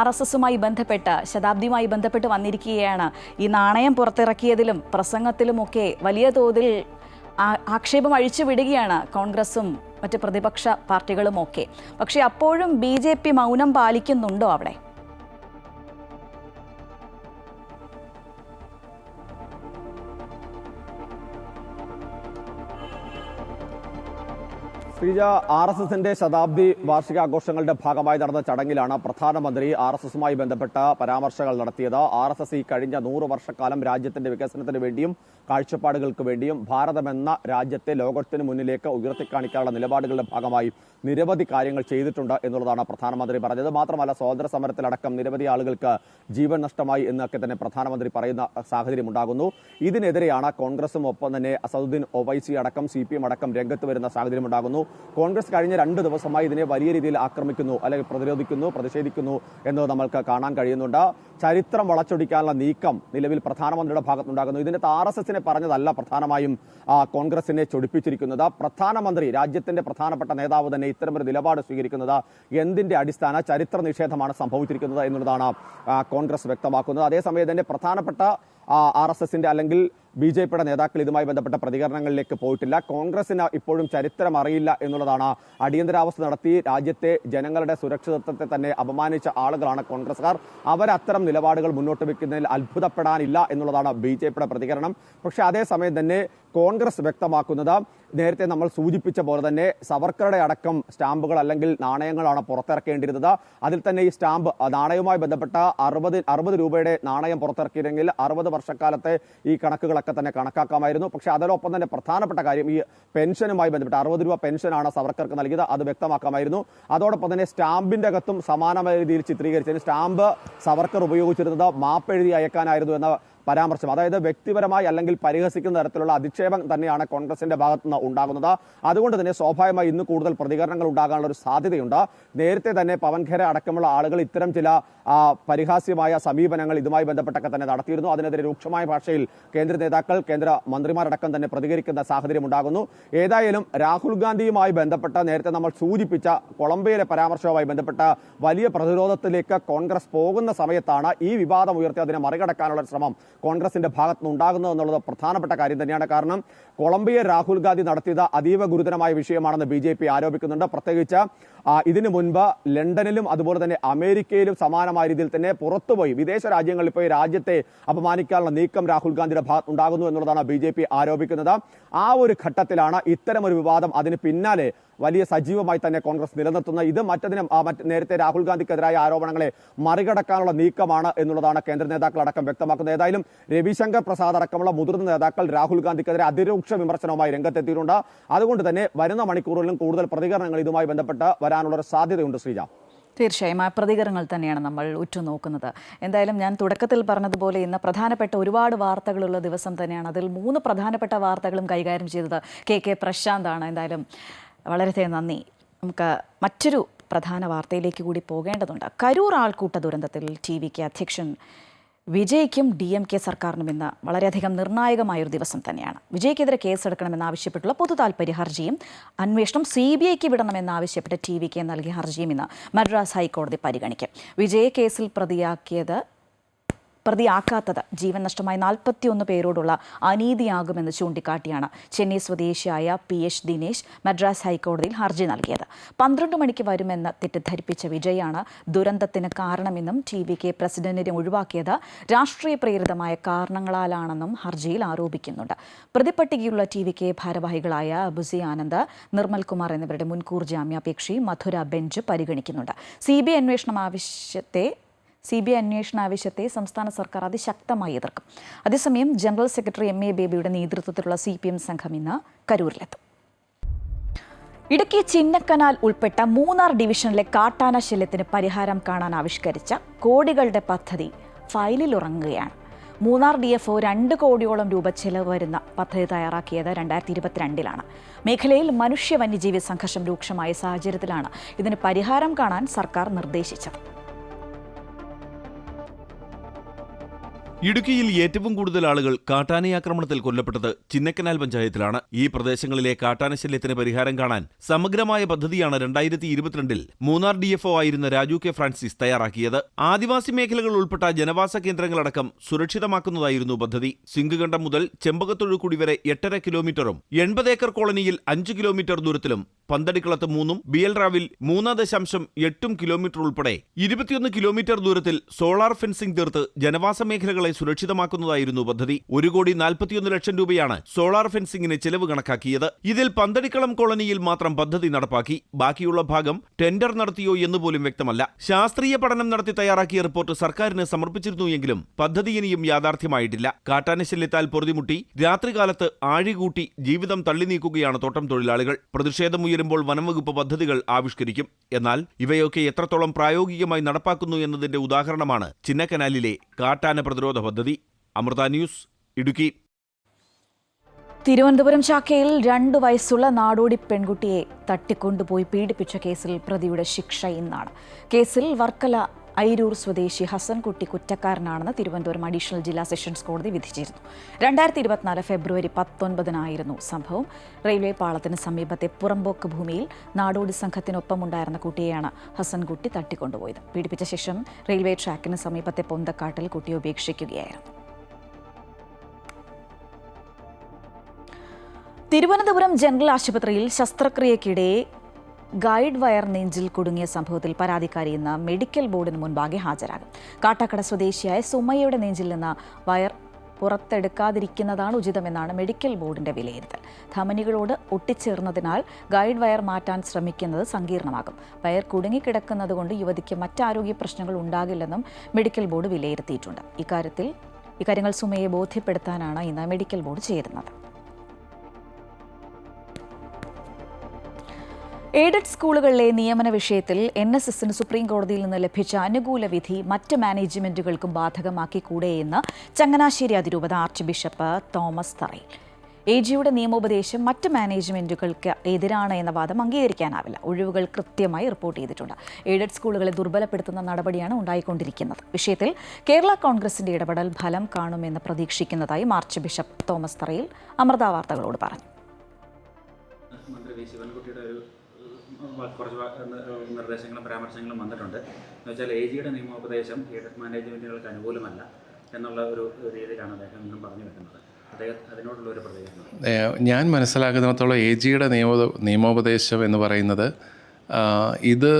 RSSുമായി ബന്ധപ്പെട്ട്, ശതാബ്ദിയുമായി ബന്ധപ്പെട്ട് വന്നിരിക്കുകയാണ്. ഈ നാണയം പുറത്തിറക്കിയതിലും പ്രസംഗത്തിലുമൊക്കെ വലിയ തോതിൽ ആക്ഷേപം അഴിച്ചുവിടുകയാണ് കോൺഗ്രസും മറ്റ് പ്രതിപക്ഷ പാർട്ടികളുമൊക്കെ. പക്ഷേ അപ്പോഴും BJP മൗനം പാലിക്കുന്നുണ്ടോ അവിടെ? ശ്രീജ, RSSന്റെ ശതാബ്ദി വാർഷികാഘോഷങ്ങളുടെ ഭാഗമായി നടന്ന ചടങ്ങിലാണ് പ്രധാനമന്ത്രി RSSുമായി ബന്ധപ്പെട്ട പരാമർശങ്ങൾ നടത്തിയത്. RSS ഈ കഴിഞ്ഞ 100 വർഷക്കാലം രാജ്യത്തിന്റെ വികസനത്തിന് വേണ്ടിയും കാഴ്ചപ്പാടുകൾക്ക് വേണ്ടിയും ഭാരതമെന്ന രാജ്യത്തെ ലോകത്തിന് മുന്നിലേക്ക് ഉയർത്തിക്കാണിക്കാനുള്ള നിലപാടുകളുടെ ഭാഗമായി നിരവധി കാര്യങ്ങൾ ചെയ്തിട്ടുണ്ട് എന്നുള്ളതാണ് പ്രധാനമന്ത്രി പറഞ്ഞത്. മാത്രമല്ല, സ്വാതന്ത്ര്യ സമരത്തിലടക്കം നിരവധി ആളുകൾക്ക് ജീവൻ നഷ്ടമായി എന്നൊക്കെ തന്നെ പ്രധാനമന്ത്രി പറയുന്ന സാഹചര്യം ഉണ്ടാകുന്നു. ഇതിനെതിരെയാണ് കോൺഗ്രസും ഒപ്പം തന്നെ അസദുദ്ദീൻ ഒവൈസി അടക്കം CPM അടക്കം രംഗത്ത് വരുന്ന സാഹചര്യം ഉണ്ടാകുന്നു. കോൺഗ്രസ് കഴിഞ്ഞ 2 ദിവസമായി ഇതിനെ വലിയ രീതിയിൽ ആക്രമിക്കുന്നു, അല്ലെങ്കിൽ പ്രതിഷേധിക്കുന്നു എന്നത് നമ്മൾക്ക് കാണാൻ കഴിയുന്നുണ്ട്. ചരിത്രം വളച്ചൊടിക്കാനുള്ള നീക്കം നിലവിൽ പ്രധാനമന്ത്രിയുടെ ഭാഗത്തുണ്ടാകുന്നു. ഇതിന്റെ RSSനെ പറഞ്ഞതല്ല പ്രധാനമായും കോൺഗ്രസിനെ ചൊടിപ്പിച്ചിരിക്കുന്നത്. പ്രധാനമന്ത്രി, രാജ്യത്തിന്റെ പ്രധാനപ്പെട്ട നേതാവ് തന്നെ ഇത്തരമൊരു നിലപാട് സ്വീകരിക്കുന്നത് എന്തിന്റെ അടിസ്ഥാന ചരിത്ര നിഷേധമാണ് സംഭവിച്ചിരിക്കുന്നത് എന്നുള്ളതാണ് കോൺഗ്രസ് വ്യക്തമാക്കുന്നത്. അതേസമയം തന്നെ പ്രധാനപ്പെട്ട RSSന്റെ അല്ലെങ്കിൽ BJPയുടെ നേതാക്കൾ ഇതുമായി ബന്ധപ്പെട്ട പ്രതികരണങ്ങളിലേക്ക് പോയിട്ടില്ല. കോൺഗ്രസിന് ഇപ്പോഴും ചരിത്രം അറിയില്ല എന്നുള്ളതാണ്. അടിയന്തരാവസ്ഥ നടത്തി രാജ്യത്തെ ജനങ്ങളുടെ സുരക്ഷിതത്വത്തെ തന്നെ അപമാനിച്ച ആളുകളാണ് കോൺഗ്രസ്സുകാർ. അവരത്തരം നിലപാടുകൾ മുന്നോട്ട് വെക്കുന്നതിൽ അത്ഭുതപ്പെടാനില്ല എന്നുള്ളതാണ് BJPയുടെ പ്രതികരണം. പക്ഷേ അതേസമയം തന്നെ കോൺഗ്രസ് വ്യക്തമാക്കുന്നത് നേരത്തെ നമ്മൾ സൂചിപ്പിച്ച പോലെ തന്നെ സവർക്കറുടെ അടക്കം സ്റ്റാമ്പുകൾ അല്ലെങ്കിൽ നാണയങ്ങളാണ് പുറത്തിറക്കേണ്ടിയിരുന്നത്. അതിൽ തന്നെ ഈ സ്റ്റാമ്പ് നാണയവുമായി ബന്ധപ്പെട്ട 60 രൂപയുടെ നാണയം പുറത്തിറക്കിയിരുന്നെങ്കിൽ 60 വർഷക്കാലത്തെ ഈ കണക്കുകളൊക്കെ തന്നെ കണക്കാക്കാമായിരുന്നു. പക്ഷേ അതിനൊപ്പം തന്നെ പ്രധാനപ്പെട്ട കാര്യം ഈ പെൻഷനുമായി ബന്ധപ്പെട്ട് 60 രൂപ പെൻഷനാണ് സവർക്കർക്ക് നൽകിയത്, അത് വ്യക്തമാക്കാമായിരുന്നു. അതോടൊപ്പം തന്നെ സ്റ്റാമ്പിന്റെ അകത്തും സമാനമായ രീതിയിൽ ചിത്രീകരിച്ചതിന് സ്റ്റാമ്പ് സവർക്കർ ഉപയോഗിച്ചിരുന്നത് മാപ്പെഴുതി അയക്കാനായിരുന്നു എന്ന പരാമർശം, അതായത് വ്യക്തിപരമായി അല്ലെങ്കിൽ പരിഹസിക്കുന്ന തരത്തിലുള്ള അധിക്ഷേപം തന്നെയാണ് കോൺഗ്രസിന്റെ ഭാഗത്തുനിന്ന് ഉണ്ടാകുന്നത്. അതുകൊണ്ട് തന്നെ സ്വാഭാവികമായി ഇന്ന് കൂടുതൽ പ്രതികരണങ്ങൾ ഉണ്ടാകാനുള്ള ഒരു സാധ്യതയുണ്ട്. നേരത്തെ തന്നെ പവൻ ഖേര അടക്കമുള്ള ആളുകൾ ഇത്തരം ചില പരിഹാസ്യമായ സമീപനങ്ങൾ ഇതുമായി ബന്ധപ്പെട്ടൊക്കെ തന്നെ നടത്തിയിരുന്നു. അതിനെതിരെ രൂക്ഷമായ ഭാഷയിൽ കേന്ദ്ര നേതാക്കൾ, കേന്ദ്ര മന്ത്രിമാരടക്കം തന്നെ പ്രതികരിക്കുന്ന സാഹചര്യം ഉണ്ടാകുന്നു. ഏതായാലും രാഹുൽ ഗാന്ധിയുമായി ബന്ധപ്പെട്ട നേരത്തെ നമ്മൾ സൂചിപ്പിച്ച കൊളംബിയയിലെ പരാമർശവുമായി ബന്ധപ്പെട്ട വലിയ പ്രതിരോധത്തിലേക്ക് കോൺഗ്രസ് പോകുന്ന സമയത്താണ് ഈ വിവാദം ഉയർത്തി അതിനെ മറികടക്കാനുള്ള ശ്രമം കോൺഗ്രസിന്റെ ഭാഗത്തുനിന്ന് ഉണ്ടാകുന്നത് എന്നുള്ളത് പ്രധാനപ്പെട്ട കാര്യം തന്നെയാണ്. കാരണം കൊളംബിയ രാഹുൽ ഗാന്ധി നടത്തിയത് അതീവ ഗുരുതരമായ വിഷയമാണെന്ന് BJP ആരോപിക്കുന്നുണ്ട്. പ്രത്യേകിച്ച് ഇതിനു മുൻപ് ലണ്ടനിലും അതുപോലെ തന്നെ അമേരിക്കയിലും സമാനമായ രീതിയിൽ തന്നെ പുറത്തുപോയി വിദേശ രാജ്യങ്ങളിൽ പോയി രാജ്യത്തെ അപമാനിക്കാനുള്ള നീക്കം രാഹുൽ ഗാന്ധിയുടെ ഭാഗത്തുണ്ടാകുന്നു എന്നുള്ളതാണ് BJP ആരോപിക്കുന്നത്. ആ ഒരു ഘട്ടത്തിലാണ് ഇത്തരമൊരു വിവാദം അതിന് പിന്നാലെ വലിയ സജീവമായി തന്നെ കോൺഗ്രസ് നിലനിർത്തുന്ന ഇത് നേരത്തെ രാഹുൽ ഗാന്ധിക്കെതിരായ ആരോപണങ്ങളെ മറികടക്കാനുള്ള നീക്കമാണ് എന്നുള്ളതാണ് കേന്ദ്ര നേതാക്കൾ അടക്കം വ്യക്തമാക്കുന്നത്. ഏതായാലും രവിശങ്കർ പ്രസാദ് അടക്കമുള്ള മുതിർന്ന നേതാക്കൾ രാഹുൽ ഗാന്ധിക്കെതിരെ അതിരൂക്ഷ വിമർശനവുമായി രംഗത്തെത്തിയിട്ടുണ്ട്. അതുകൊണ്ട് തന്നെ വരുന്ന മണിക്കൂറുകളിലും കൂടുതൽ പ്രതികരണങ്ങൾ ഇതുമായി ബന്ധപ്പെട്ട് വരാനുള്ള ഒരു സാധ്യതയുണ്ട്. ശ്രീജ, തീർച്ചയായും ആ പ്രതികരണങ്ങൾ തന്നെയാണ് നമ്മൾ ഉറ്റുനോക്കുന്നത്. എന്തായാലും ഞാൻ തുടക്കത്തിൽ പറഞ്ഞതുപോലെ ഇന്ന് പ്രധാനപ്പെട്ട ഒരുപാട് വാർത്തകളുള്ള ദിവസം തന്നെയാണ്. അതിൽ 3 പ്രധാനപ്പെട്ട വാർത്തകളും കൈകാര്യം ചെയ്തത് KK പ്രശാന്താണ്. എന്തായാലും വളരെയധികം നന്ദി. നമുക്ക് മറ്റൊരു പ്രധാന വാർത്തയിലേക്ക് കൂടി പോകേണ്ടതുണ്ട്. കരൂർ ആൾക്കൂട്ട ദുരന്തത്തിൽ TVK അധ്യക്ഷൻ വിജയ്ക്കും DMK സർക്കാരിനും ഇന്ന് വളരെയധികം നിർണായകമായൊരു ദിവസം തന്നെയാണ്. വിജയ്ക്കെതിരെ കേസെടുക്കണമെന്നാവശ്യപ്പെട്ടുള്ള പൊതു താൽപര്യ ഹർജിയും അന്വേഷണം CBIക്ക് വിടണമെന്നാവശ്യപ്പെട്ട് TVK നൽകിയ ഹർജിയും ഇന്ന് മദ്രാസ് ഹൈക്കോടതി പരിഗണിക്കും. വിജയെ കേസിൽ പ്രതിയാക്കാത്തത് ജീവൻ നഷ്ടമായ 41 പേരോടുള്ള അനീതിയാകുമെന്ന് ചൂണ്ടിക്കാട്ടിയാണ് ചെന്നൈ സ്വദേശിയായ PH ദിനേശ് മദ്രാസ് ഹൈക്കോടതിയിൽ ഹർജി നൽകിയത്. 12 മണിക്ക് വരുമെന്ന് തെറ്റിദ്ധരിപ്പിച്ച വിജയാണ് ദുരന്തത്തിന് കാരണമെന്നും TVK പ്രസിഡന്റിനെ ഒഴിവാക്കിയത് രാഷ്ട്രീയ പ്രേരിതമായ കാരണങ്ങളാലാണെന്നും ഹർജിയിൽ ആരോപിക്കുന്നുണ്ട്. പ്രതിപട്ടികയുള്ള TVK ഭാരവാഹികളായ ബുസി ആനന്ദ്, നിർമ്മൽ കുമാർ എന്നിവരുടെ മുൻകൂർ ജാമ്യാപേക്ഷയും മധുര ബെഞ്ച് പരിഗണിക്കുന്നുണ്ട്. CBI അന്വേഷണ ആവശ്യത്തെ സംസ്ഥാന സർക്കാർ അതിശക്തമായി എതിർക്കും. അതേസമയം ജനറൽ സെക്രട്ടറി MA ബേബിയുടെ നേതൃത്വത്തിലുള്ള CPM സംഘം ഇന്ന് കരൂരിലെത്തും. ഇടുക്കി ചിന്നക്കനാൽ ഉൾപ്പെട്ട മൂന്നാർ ഡിവിഷനിലെ കാട്ടാന ശല്യത്തിന് പരിഹാരം കാണാൻ ആവിഷ്കരിച്ച കോടികളുടെ പദ്ധതി ഫയലിൽ ഉറങ്ങുകയാണ്. മൂന്നാർ DFO 2 കോടിയോളം രൂപ ചെലവ് വരുന്ന പദ്ധതി തയ്യാറാക്കിയത് 2022-ലാണ്. മേഖലയിൽ മനുഷ്യ വന്യജീവി സംഘർഷം രൂക്ഷമായ സാഹചര്യത്തിലാണ് ഇതിന് പരിഹാരം കാണാൻ സർക്കാർ നിർദ്ദേശിച്ചത്. ഇടുക്കിയിൽ ഏറ്റവും കൂടുതൽ ആളുകൾ കാട്ടാനയാക്രമണത്തിൽ കൊല്ലപ്പെട്ടത് ചിന്നക്കനാൽ പഞ്ചായത്തിലാണ്. ഈ പ്രദേശങ്ങളിലെ കാട്ടാനശല്യത്തിന് പരിഹാരം കാണാൻ സമഗ്രമായ പദ്ധതിയാണ് 2022-ൽ മൂന്നാർ DFO ആയിരുന്ന രാജു കെ ഫ്രാൻസിസ് തയ്യാറാക്കിയത്. ആദിവാസി മേഖലകൾ ഉൾപ്പെട്ട ജനവാസ കേന്ദ്രങ്ങളടക്കം സുരക്ഷിതമാക്കുന്നതായിരുന്നു പദ്ധതി. സിംഗുകണ്ടം മുതൽ ചെമ്പകത്തൊഴുക്കുടി വരെ 8.5 കിലോമീറ്ററും 80 ഏക്കർ കോളനിയിൽ 5 കിലോമീറ്റർ ദൂരത്തിലും പന്തടിക്കുളത്ത് 3-ഉം BL റാവിൽ 3.8 കിലോമീറ്റർ ഉൾപ്പെടെ 21 കിലോമീറ്റർ ദൂരത്തിൽ സോളാർ ഫെൻസിംഗ് തീർത്ത് ജനവാസ മേഖലകളെ സുരക്ഷിതമാക്കുന്നതായിരുന്നു പദ്ധതി. 1,41 ലക്ഷം രൂപയാണ് സോളാർ ഫെൻസിംഗിന് ചെലവ് കണക്കാക്കിയത്. ഇതിൽ പന്തടിക്കളം കോളനിയിൽ മാത്രം പദ്ധതി നടപ്പാക്കി. ബാക്കിയുള്ള ഭാഗം ടെൻഡർ നടത്തിയോ എന്നുപോലും വ്യക്തമല്ല. ശാസ്ത്രീയ പഠനം നടത്തി തയ്യാറാക്കിയ റിപ്പോർട്ട് സർക്കാരിന് സമർപ്പിച്ചിരുന്നുവെങ്കിലും പദ്ധതി ഇനിയും യാഥാർത്ഥ്യമായിട്ടില്ല. കാട്ടാനശല്യത്താൽ പൊറുതിമുട്ടി രാത്രികാലത്ത് ആഴികൂട്ടി ജീവിതം തള്ളി നീക്കുകയാണ് തോട്ടം തൊഴിലാളികൾ. പ്രതിഷേധമുയരുമ്പോൾ വനംവകുപ്പ് പദ്ധതികൾ ആവിഷ്കരിക്കും. എന്നാൽ ഇവയൊക്കെ എത്രത്തോളം പ്രായോഗികമായി നടപ്പാക്കുന്നു എന്നതിന്റെ ഉദാഹരണമാണ് ചിന്നക്കനാലിലെ കാട്ടാന പ്രതിരോധ പദ്ധതി. അമൃത ന്യൂസ്, ഇടുക്കി. തിരുവനന്തപുരം ചാക്കയിൽ 2 വയസ്സുള്ള നാടോടി പെൺകുട്ടിയെ തട്ടിക്കൊണ്ടുപോയി പീഡിപ്പിച്ച കേസിൽ പ്രതിയുടെ ശിക്ഷ ഇന്നാണ്. കേസിൽ വർക്കല ഐരൂർ സ്വദേശി ഹസൻകുട്ടി കുറ്റക്കാരനാണെന്ന് തിരുവനന്തപുരം അഡീഷണൽ ജില്ലാ സെഷൻസ് കോടതി വിധിച്ചിരുന്നു. 2024 ഫെബ്രുവരി 19-നായിരുന്നു സംഭവം. റെയിൽവേ പാളത്തിന് സമീപത്തെ പുറമ്പോക്ക് ഭൂമിയിൽ നാടോടി സംഘത്തിനൊപ്പമുണ്ടായിരുന്ന കുട്ടിയെയാണ് ഹസൻകുട്ടി തട്ടിക്കൊണ്ടുപോയത്. പീഡിപ്പിച്ച ശേഷം റെയിൽവേ ട്രാക്കിന് സമീപത്തെ പൊന്തക്കാട്ടിൽ കുട്ടിയെ ഉപേക്ഷിക്കുകയായിരുന്നു. തിരുവനന്തപുരം ജനറൽ ആശുപത്രിയിൽ ശസ്ത്രക്രിയയ്ക്കിടെ ഗൈഡ് വയർ നെഞ്ചിൽ കുടുങ്ങിയ സംഭവത്തിൽ പരാതിക്കാരി ഇന്ന് മെഡിക്കൽ ബോർഡിന് മുൻപാകെ ഹാജരാകും. കാട്ടാക്കട സ്വദേശിയായ സുമയ്യയുടെ നെഞ്ചിൽ നിന്ന് വയർ പുറത്തെടുക്കാതിരിക്കുന്നതാണ് ഉചിതമെന്നാണ് മെഡിക്കൽ ബോർഡിന്റെ വിലയിരുത്തൽ. ധമനികളോട് ഒട്ടിച്ചേർന്നതിനാൽ ഗൈഡ് വയർ മാറ്റാൻ ശ്രമിക്കുന്നത് സങ്കീർണമാകും. വയർ കുടുങ്ങിക്കിടക്കുന്നതുകൊണ്ട് യുവതിക്ക് മറ്റാരോഗ്യ പ്രശ്നങ്ങൾ ഉണ്ടാകില്ലെന്നും മെഡിക്കൽ ബോർഡ് വിലയിരുത്തിയിട്ടുണ്ട്. ഇക്കാര്യങ്ങൾ സുമയെ ബോധ്യപ്പെടുത്താനാണ് ഇന്ന് മെഡിക്കൽ ബോർഡ് ചേരുന്നത്. എയ്ഡഡ് സ്കൂളുകളിലെ നിയമന വിഷയത്തിൽ NSSന് സുപ്രീം കോടതിയിൽ നിന്ന് ലഭിച്ച അനുകൂല വിധി മറ്റ് മാനേജ്മെന്റുകൾക്കും ബാധകമാക്കിക്കൂടെയെന്ന് ചങ്ങനാശ്ശേരി അതിരൂപത ആർച്ച് ബിഷപ്പ് തോമസ് തറയിൽ. AGയുടെ നിയമോപദേശം മറ്റ് മാനേജ്മെന്റുകൾക്ക് എതിരാണ് എന്ന വാദം അംഗീകരിക്കാനാവില്ല. ഒഴിവുകൾ കൃത്യമായി റിപ്പോർട്ട് ചെയ്തിട്ടുണ്ട്. എയ്ഡഡ് സ്കൂളുകളെ ദുർബലപ്പെടുത്തുന്ന നടപടിയാണ് ഉണ്ടായിക്കൊണ്ടിരിക്കുന്നത്. വിഷയത്തിൽ കേരള കോൺഗ്രസിന്റെ ഇടപെടൽ ഫലം കാണുമെന്ന് പ്രതീക്ഷിക്കുന്നതായി ആർച്ച് ബിഷപ്പ് തോമസ് തറയിൽ അമൃത വാർത്തകളോട് പറഞ്ഞു. കുറച്ച് നിർദ്ദേശങ്ങളും പരാമർശങ്ങളും വന്നിട്ടുണ്ട്. എന്ന് വെച്ചാൽ AGയുടെ നിയമോപദേശം എയ്ഡഡ് മാനേജ്മെൻറ്റുകൾക്ക് അനുകൂലമല്ല എന്നുള്ള ഒരു രീതിയിലാണ് അദ്ദേഹം ഇന്നും പറഞ്ഞു വെക്കുന്നത്. അതിനോടുള്ള ഒരു പ്രതികരണം ഞാൻ മനസ്സിലാക്കുന്നിടത്തോളം AGയുടെ നിയമോപദേശം എന്ന് പറയുന്നത് ഇത്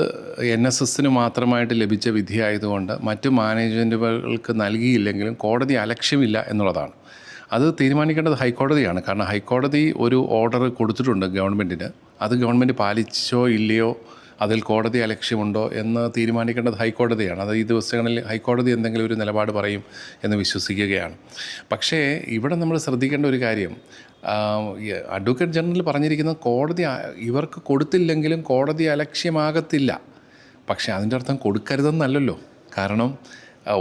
NSSന് മാത്രമായിട്ട് ലഭിച്ച വിധിയായതുകൊണ്ട് മറ്റു മാനേജ്മെൻറ്റുകൾക്ക് നൽകിയില്ലെങ്കിലും കോടതി അലക്ഷ്യമില്ല എന്നുള്ളതാണ്. അത് തീരുമാനിക്കേണ്ടത് ഹൈക്കോടതിയാണ്. കാരണം ഹൈക്കോടതി ഒരു ഓർഡർ കൊടുത്തിട്ടുണ്ട് ഗവൺമെൻറ്റിന്. അത് ഗവൺമെൻറ് പാലിച്ചോ ഇല്ലയോ, അതിൽ കോടതി അലക്ഷ്യമുണ്ടോ എന്ന് തീരുമാനിക്കേണ്ടത് ഹൈക്കോടതിയാണ്. അത് ഈ ദിവസങ്ങളിൽ ഹൈക്കോടതി എന്തെങ്കിലും ഒരു നിലപാട് പറയും എന്ന് വിശ്വസിക്കുകയാണ്. പക്ഷേ ഇവിടെ നമ്മൾ ശ്രദ്ധിക്കേണ്ട ഒരു കാര്യം, അഡ്വക്കേറ്റ് ജനറൽ പറഞ്ഞിരിക്കുന്നത് കോടതി ഇവർക്ക് കൊടുത്തില്ലെങ്കിലും കോടതി അലക്ഷ്യമാകത്തില്ല. പക്ഷേ അതിൻ്റെ അർത്ഥം കൊടുക്കരുതെന്നല്ലല്ലോ. കാരണം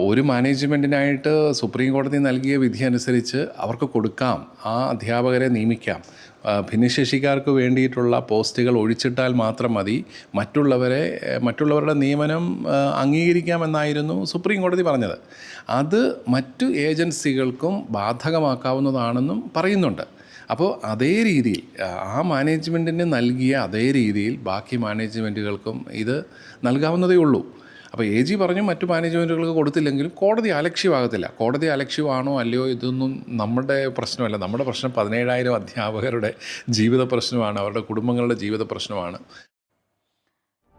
ഒരു മാനേജ്മെൻറ്റിനായിട്ട് സുപ്രീം കോടതി നൽകിയ വിധി അനുസരിച്ച് അവർക്ക് കൊടുക്കാം, ആ അധ്യാപകരെ നിയമിക്കാം. ഭിന്നശേഷിക്കാർക്ക് വേണ്ടിയിട്ടുള്ള പോസ്റ്റുകൾ ഒഴിച്ചിട്ടാൽ മാത്രം മതി, മറ്റുള്ളവരുടെ നിയമനം അംഗീകരിക്കാമെന്നായിരുന്നു സുപ്രീം കോടതി പറഞ്ഞത്. അത് മറ്റു ഏജൻസികൾക്കും ബാധകമാക്കാവുന്നതാണെന്നും പറയുന്നുണ്ട്. അപ്പോൾ അതേ രീതിയിൽ ആ മാനേജ്മെൻറ്റിന് നൽകിയ അതേ രീതിയിൽ ബാക്കി മാനേജ്മെൻറ്റുകൾക്കും ഇത് നൽകാവുന്നതേ ഉള്ളൂ. അപ്പോൾ AG പറഞ്ഞു മറ്റു മാനേജ്മെൻറ്റുകൾക്ക് കൊടുത്തില്ലെങ്കിലും കോടതി അലക്ഷ്യമാകത്തില്ല. കോടതി അലക്ഷ്യമാണോ അല്ലയോ ഇതൊന്നും നമ്മുടെ പ്രശ്നമല്ല. നമ്മുടെ പ്രശ്നം 17,000 അധ്യാപകരുടെ ജീവിത പ്രശ്നമാണ്, അവരുടെ കുടുംബങ്ങളുടെ ജീവിത പ്രശ്നമാണ്.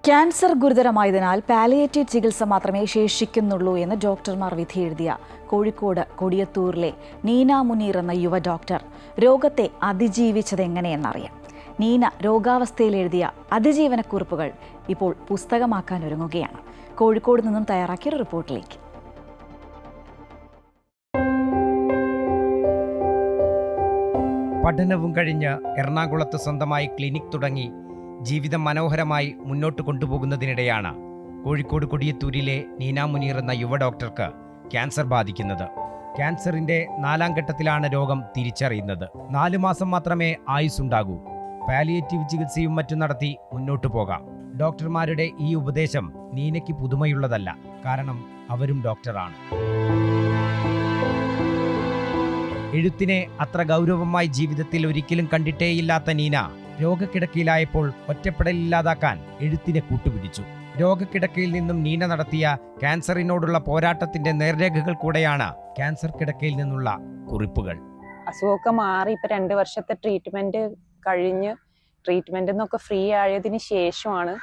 ക്യാൻസർ ഗുരുതരമായതിനാൽ പാലിയേറ്റീവ് ചികിത്സ മാത്രമേ ശേഷിക്കുന്നുള്ളൂ എന്ന് ഡോക്ടർമാർ വിധിയെഴുതിയ കോഴിക്കോട് കൊടിയത്തൂരിലെ നീന മുനീർ എന്ന യുവ ഡോക്ടർ രോഗത്തെ അതിജീവിച്ചതെങ്ങനെയെന്നറിയാം. നീന രോഗാവസ്ഥയിൽ എഴുതിയ അതിജീവനക്കുറിപ്പുകൾ ഇപ്പോൾ പുസ്തകമാക്കാൻ ഒരുങ്ങുകയാണ്. കോഴിക്കോട് നിന്നും തയ്യാറാക്കിയ റിപ്പോർട്ടിലേക്ക്. പഠനവും കഴിഞ്ഞ് എറണാകുളത്ത് സ്വന്തമായി ക്ലിനിക് തുടങ്ങി ജീവിതം മനോഹരമായി മുന്നോട്ട് കൊണ്ടുപോകുന്നതിനിടെയാണ് കോഴിക്കോട് കൊടിയത്തൂരിലെ നീന മുനീർ എന്ന യുവ ഡോക്ടർക്ക് ക്യാൻസർ ബാധിക്കുന്നത്. ക്യാൻസറിന്റെ 4ാം ഘട്ടത്തിലാണ് രോഗം തിരിച്ചറിയുന്നത്. 4 മാസം മാത്രമേ ആയുസ്സുണ്ടാകൂ. പാലിയേറ്റീവ് ചികിത്സയും മറ്റും നടത്തി മുന്നോട്ടു പോകാം. ഡോക്ടർമാരുടെ ഈ ഉപദേശം നീനയ്ക്ക് പുതുമയുള്ളതല്ല. കാരണം അവരും ഡോക്ടറാണ്. എഴുത്തിനെ അത്ര ഗൗരവമായി ജീവിതത്തിൽ ഒരിക്കലും കണ്ടിട്ടേയില്ലാത്ത നീന രോഗക്കിടക്കയിലായപ്പോൾ ഒറ്റപ്പെടലില്ലാതാക്കാൻ എഴുത്തിനെ കൂട്ടുപിടിച്ചു. രോഗക്കിടക്കയിൽ നിന്നും നീന നടത്തിയ ക്യാൻസറിനോടുള്ള പോരാട്ടത്തിന്റെ നേർരേഖകൾ കൂടെയാണ് ക്യാൻസർ കിടക്കയിൽ നിന്നുള്ള കുറിപ്പുകൾ. അസുഖമൊക്കെ മാറി ഇപ്പൊ 2 വർഷത്തെ ട്രീറ്റ്മെന്റ് കഴിഞ്ഞ് ട്രീറ്റ്മെന്റ് നിന്നൊക്കെ ഫ്രീ ആയതിനു ശേഷമാണ്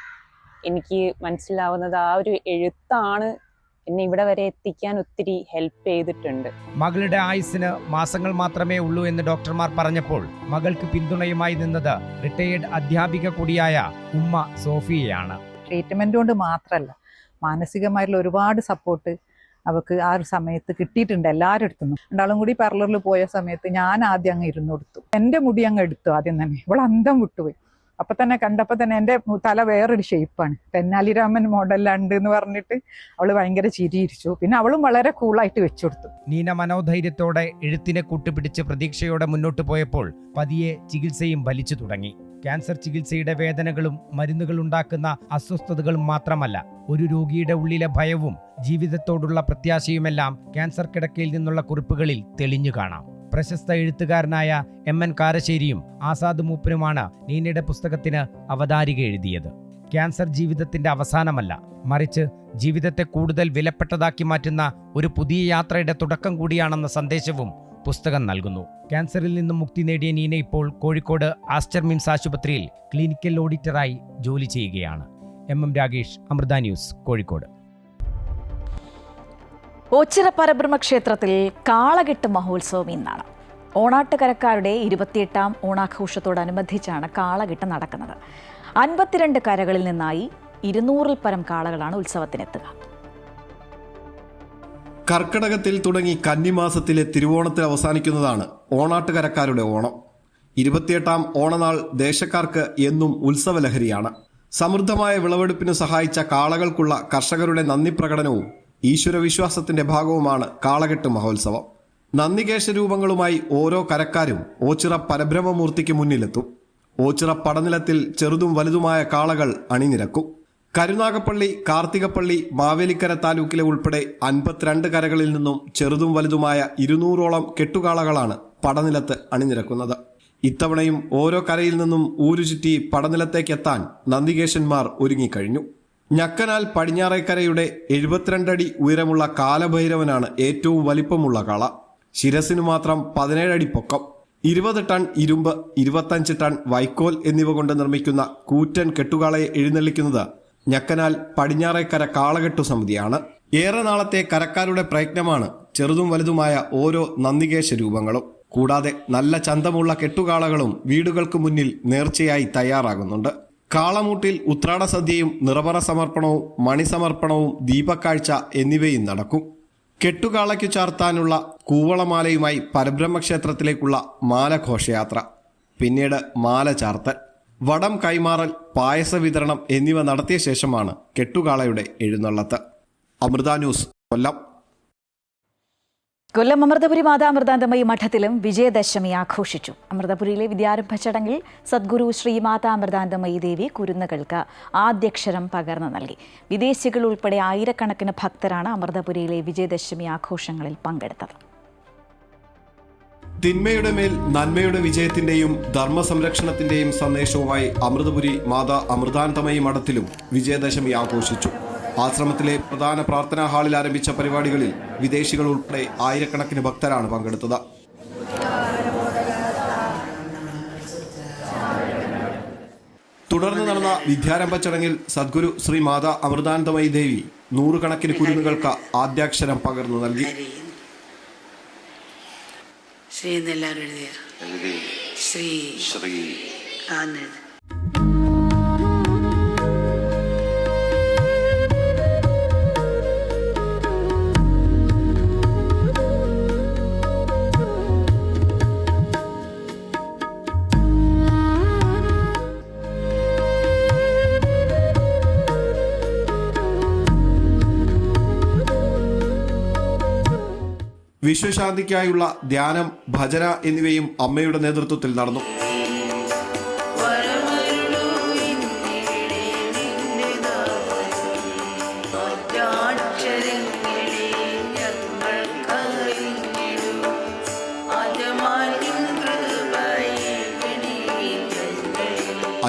എനിക്ക് മനസ്സിലാവുന്നത് ആ ഒരു എഴുത്താണ് എന്നെ ഇവിടെ വരെ എത്തിക്കാൻ ഒത്തിരി ഹെൽപ്പ് ചെയ്തിട്ടുണ്ട്. മകളുടെ ആയുസ്സിന് മാസങ്ങൾ മാത്രമേ ഉള്ളൂ എന്ന് ഡോക്ടർമാർ പറഞ്ഞപ്പോൾ മകൾക്ക് പിന്തുണയുമായി നിന്നത് റിട്ടയേർഡ് അധ്യാപിക കൂടിയായ ഉമ്മ സോഫിയയാണ്. ട്രീറ്റ്മെന്റ് കൊണ്ട് മാത്രമല്ല, മാനസികമായിട്ടുള്ള ഒരുപാട് സപ്പോർട്ട് അവൾക്ക് ആ ഒരു സമയത്ത് കിട്ടിയിട്ടുണ്ട്. എല്ലാവരുടെ അടുത്തുനിന്നും. രണ്ടാളും കൂടി പാർലറിൽ പോയ സമയത്ത് ഞാൻ ആദ്യം അങ്ങ് ഇരുന്ന് കൊടുത്തു. എൻ്റെ മുടി അങ്ങ് എടുത്തു ആദ്യം തന്നെ. ഇവൾ അന്തം വിട്ടുപോയി. അപ്പൊ തന്നെ കണ്ടപ്പോൾ തന്നെ എൻ്റെ തല വേറൊരു ഷേപ്പാണ്. തെന്നാലിരാമൻ മോഡലുണ്ട് എന്ന് പറഞ്ഞിട്ട് അവള് ഭയങ്കര ചിരിയിരിച്ചു. പിന്നെ അവളും വളരെ കൂളായിട്ട് വെച്ചു കൊടുത്തു. നീന മനോധൈര്യത്തോടെ എഴുത്തിനെ കൂട്ടുപിടിച്ച് പ്രതീക്ഷയോടെ മുന്നോട്ട് പോയപ്പോൾ പതിയെ ചികിത്സയും വലിച്ചു തുടങ്ങി. ക്യാൻസർ ചികിത്സയുടെ വേദനകളും മരുന്നുകൾ ഉണ്ടാക്കുന്ന അസ്വസ്ഥതകളും മാത്രമല്ല, ഒരു രോഗിയുടെ ഉള്ളിലെ ഭയവും ജീവിതത്തോടുള്ള പ്രത്യാശയുമെല്ലാം ക്യാൻസർ കിടക്കയിൽ നിന്നുള്ള കുറിപ്പുകളിൽ തെളിഞ്ഞു കാണാം. പ്രശസ്ത എഴുത്തുകാരനായ MN കാരശ്ശേരിയും ആസാദ് മൂപ്പനുമാണ് നീനയുടെ പുസ്തകത്തിന് അവതാരിക എഴുതിയത്. ക്യാൻസർ ജീവിതത്തിന്റെ അവസാനമല്ല, മറിച്ച് ജീവിതത്തെ കൂടുതൽ വിലപ്പെട്ടതാക്കി മാറ്റുന്ന ഒരു പുതിയ യാത്രയുടെ തുടക്കം കൂടിയാണെന്ന സന്ദേശവും പുസ്തകം നൽകുന്നു. ക്യാൻസറിൽ നിന്നും മുക്തി നേടിയ നീന ഇപ്പോൾ കോഴിക്കോട് ആസ്റ്റർ മിംസ് ആശുപത്രിയിൽ ക്ലിനിക്കൽ ഓഡിറ്ററായി ജോലി ചെയ്യുകയാണ്. MM Ragesh, Amrita News, Kozhikode. ഓച്ചിറ പരബ്രഹ്മ ക്ഷേത്രത്തിൽ കാളകെട്ട് മഹോത്സവം ഇന്നാണ്. ഓണാട്ടുകരക്കാരുടെ 28ാം ഓണാഘോഷത്തോടനുബന്ധിച്ചാണ് കാളകെട്ട് നടക്കുന്നത്. 52 കരകളിൽ നിന്നായി 200-ൽ പരം കാളകളാണ് ഉത്സവത്തിനെത്തുക. കർക്കിടകത്തിൽ തുടങ്ങി കന്നിമാസത്തിലെ തിരുവോണത്തിൽ അവസാനിക്കുന്നതാണ് ഓണാട്ടുകരക്കാരുടെ ഓണം. 28ാം ഓണനാൾ ദേശക്കാർക്ക് എന്നും ഉത്സവലഹരിയാണ്. സമൃദ്ധമായ വിളവെടുപ്പിന് സഹായിച്ച കാളകൾക്കുള്ള കർഷകരുടെ നന്ദി പ്രകടനവും ഈശ്വരവിശ്വാസത്തിന്റെ ഭാഗവുമാണ് കാളകെട്ട് മഹോത്സവം. നന്ദികേശ രൂപങ്ങളുമായി ഓരോ കരക്കാരും ഓച്ചിറ പരബ്രഹ്മമൂർത്തിക്ക് മുന്നിലെത്തും. ഓച്ചിറ പടനിലത്തിൽ ചെറുതും വലുതുമായ കാളകൾ അണിനിരക്കും. കരുനാഗപ്പള്ളി, കാർത്തികപ്പള്ളി, മാവേലിക്കര താലൂക്കിലെ ഉൾപ്പെടെ 52 കരകളിൽ നിന്നും ചെറുതും വലുതുമായ 200ഓളം കെട്ടുകാളകളാണ് പടനിലത്ത് അണിനിരക്കുന്നത്. ഇത്തവണയും ഓരോ കരയിൽ നിന്നും ഊരുചുറ്റി പടനിലത്തേക്കെത്താൻ നന്ദികേശന്മാർ ഒരുങ്ങിക്കഴിഞ്ഞു. ഞക്കനാൽ പടിഞ്ഞാറേക്കരയുടെ 72 അടി ഉയരമുള്ള കാലഭൈരവനാണ് ഏറ്റവും വലിപ്പമുള്ള കാള. ശിരസിനു മാത്രം 17 അടി പൊക്കം. 20 ടൺ ഇരുമ്പ്, 25 ടൺ വൈക്കോൽ എന്നിവ കൊണ്ട് നിർമ്മിക്കുന്ന കൂറ്റൻ കെട്ടുകാളയെ എഴുന്നള്ളിക്കുന്നത് ഞക്കനാൽ പടിഞ്ഞാറേക്കര കാളകെട്ടു സമിതിയാണ്. ഏറെ നാളത്തെ കരക്കാരുടെ പ്രയത്നമാണ് ചെറുതും വലുതുമായ ഓരോ നന്ദികേശ രൂപങ്ങളും. കൂടാതെ നല്ല ചന്തമുള്ള കെട്ടുകാളകളും വീടുകൾക്ക് മുന്നിൽ നേർച്ചയായി തയ്യാറാകുന്നുണ്ട്. കാളമൂട്ടിൽ ഉത്രാട സദ്യയും നിറപറ സമർപ്പണവും മണിസമർപ്പണവും ദീപക്കാഴ്ച എന്നിവയും നടക്കും. കെട്ടുകാളയ്ക്കു ചാർത്താനുള്ള കൂവളമാലയുമായി പരബ്രഹ്മക്ഷേത്രത്തിലേക്കുള്ള മാലഘോഷയാത്ര, പിന്നീട് മാല ചാർത്തൽ, വടം കൈമാറൽ, പായസ വിതരണം എന്നിവ നടത്തിയ ശേഷമാണ് കെട്ടുകാളയുടെ എഴുന്നള്ളത്ത്. അമൃത ന്യൂസ്, കൊല്ലം. കൊല്ലം അമൃതപുരി മാതാ അമൃതാനന്ദമയി മഠത്തിലും വിജയദശമി ആഘോഷിച്ചു. അമൃതപുരിയിലെ വിദ്യാരംഭ ചടങ്ങിൽ സദ്ഗുരു ശ്രീ മാതാ അമൃതാനന്ദമയി ദേവി കുരുന്നുകൾക്ക് ആദ്യക്ഷരം പകർന്നു നൽകി. വിദേശികൾ ഉൾപ്പെടെ ആയിരക്കണക്കിന് ഭക്തരാണ് അമൃതപുരിയിലെ വിജയദശമി ആഘോഷങ്ങളിൽ പങ്കെടുത്തത്. തിന്മയുടെ മേൽ നന്മയുടെ വിജയത്തിന്റെയും ധർമ്മസംരക്ഷണത്തിന്റെയും സന്ദേശവുമായി അമൃതപുരി മാതാ അമൃതാനന്ദമയി മഠത്തിലും വിജയദശമി ആഘോഷിച്ചു. ആശ്രമത്തിലെ പ്രധാന പ്രാർത്ഥനാ ഹാളിൽ ആരംഭിച്ച പരിപാടികളിൽ വിദേശികൾ ഉൾപ്പെടെ ആയിരക്കണക്കിന് ഭക്തരാണ് പങ്കെടുത്തത്. തുടർന്ന് നടന്ന വിദ്യാരംഭ ചടങ്ങിൽ സദ്ഗുരു ശ്രീ മാതാ അമൃതാനന്ദമയി ദേവി 100 കണക്കിന് കുരുന്നുകൾക്ക് ആദ്യാക്ഷരം പകർന്നു നൽകി. വിശ്വശാന്തിക്കായുള്ള ധ്യാനം, ഭജന എന്നിവയും അമ്മയുടെ നേതൃത്വത്തിൽ നടന്നു.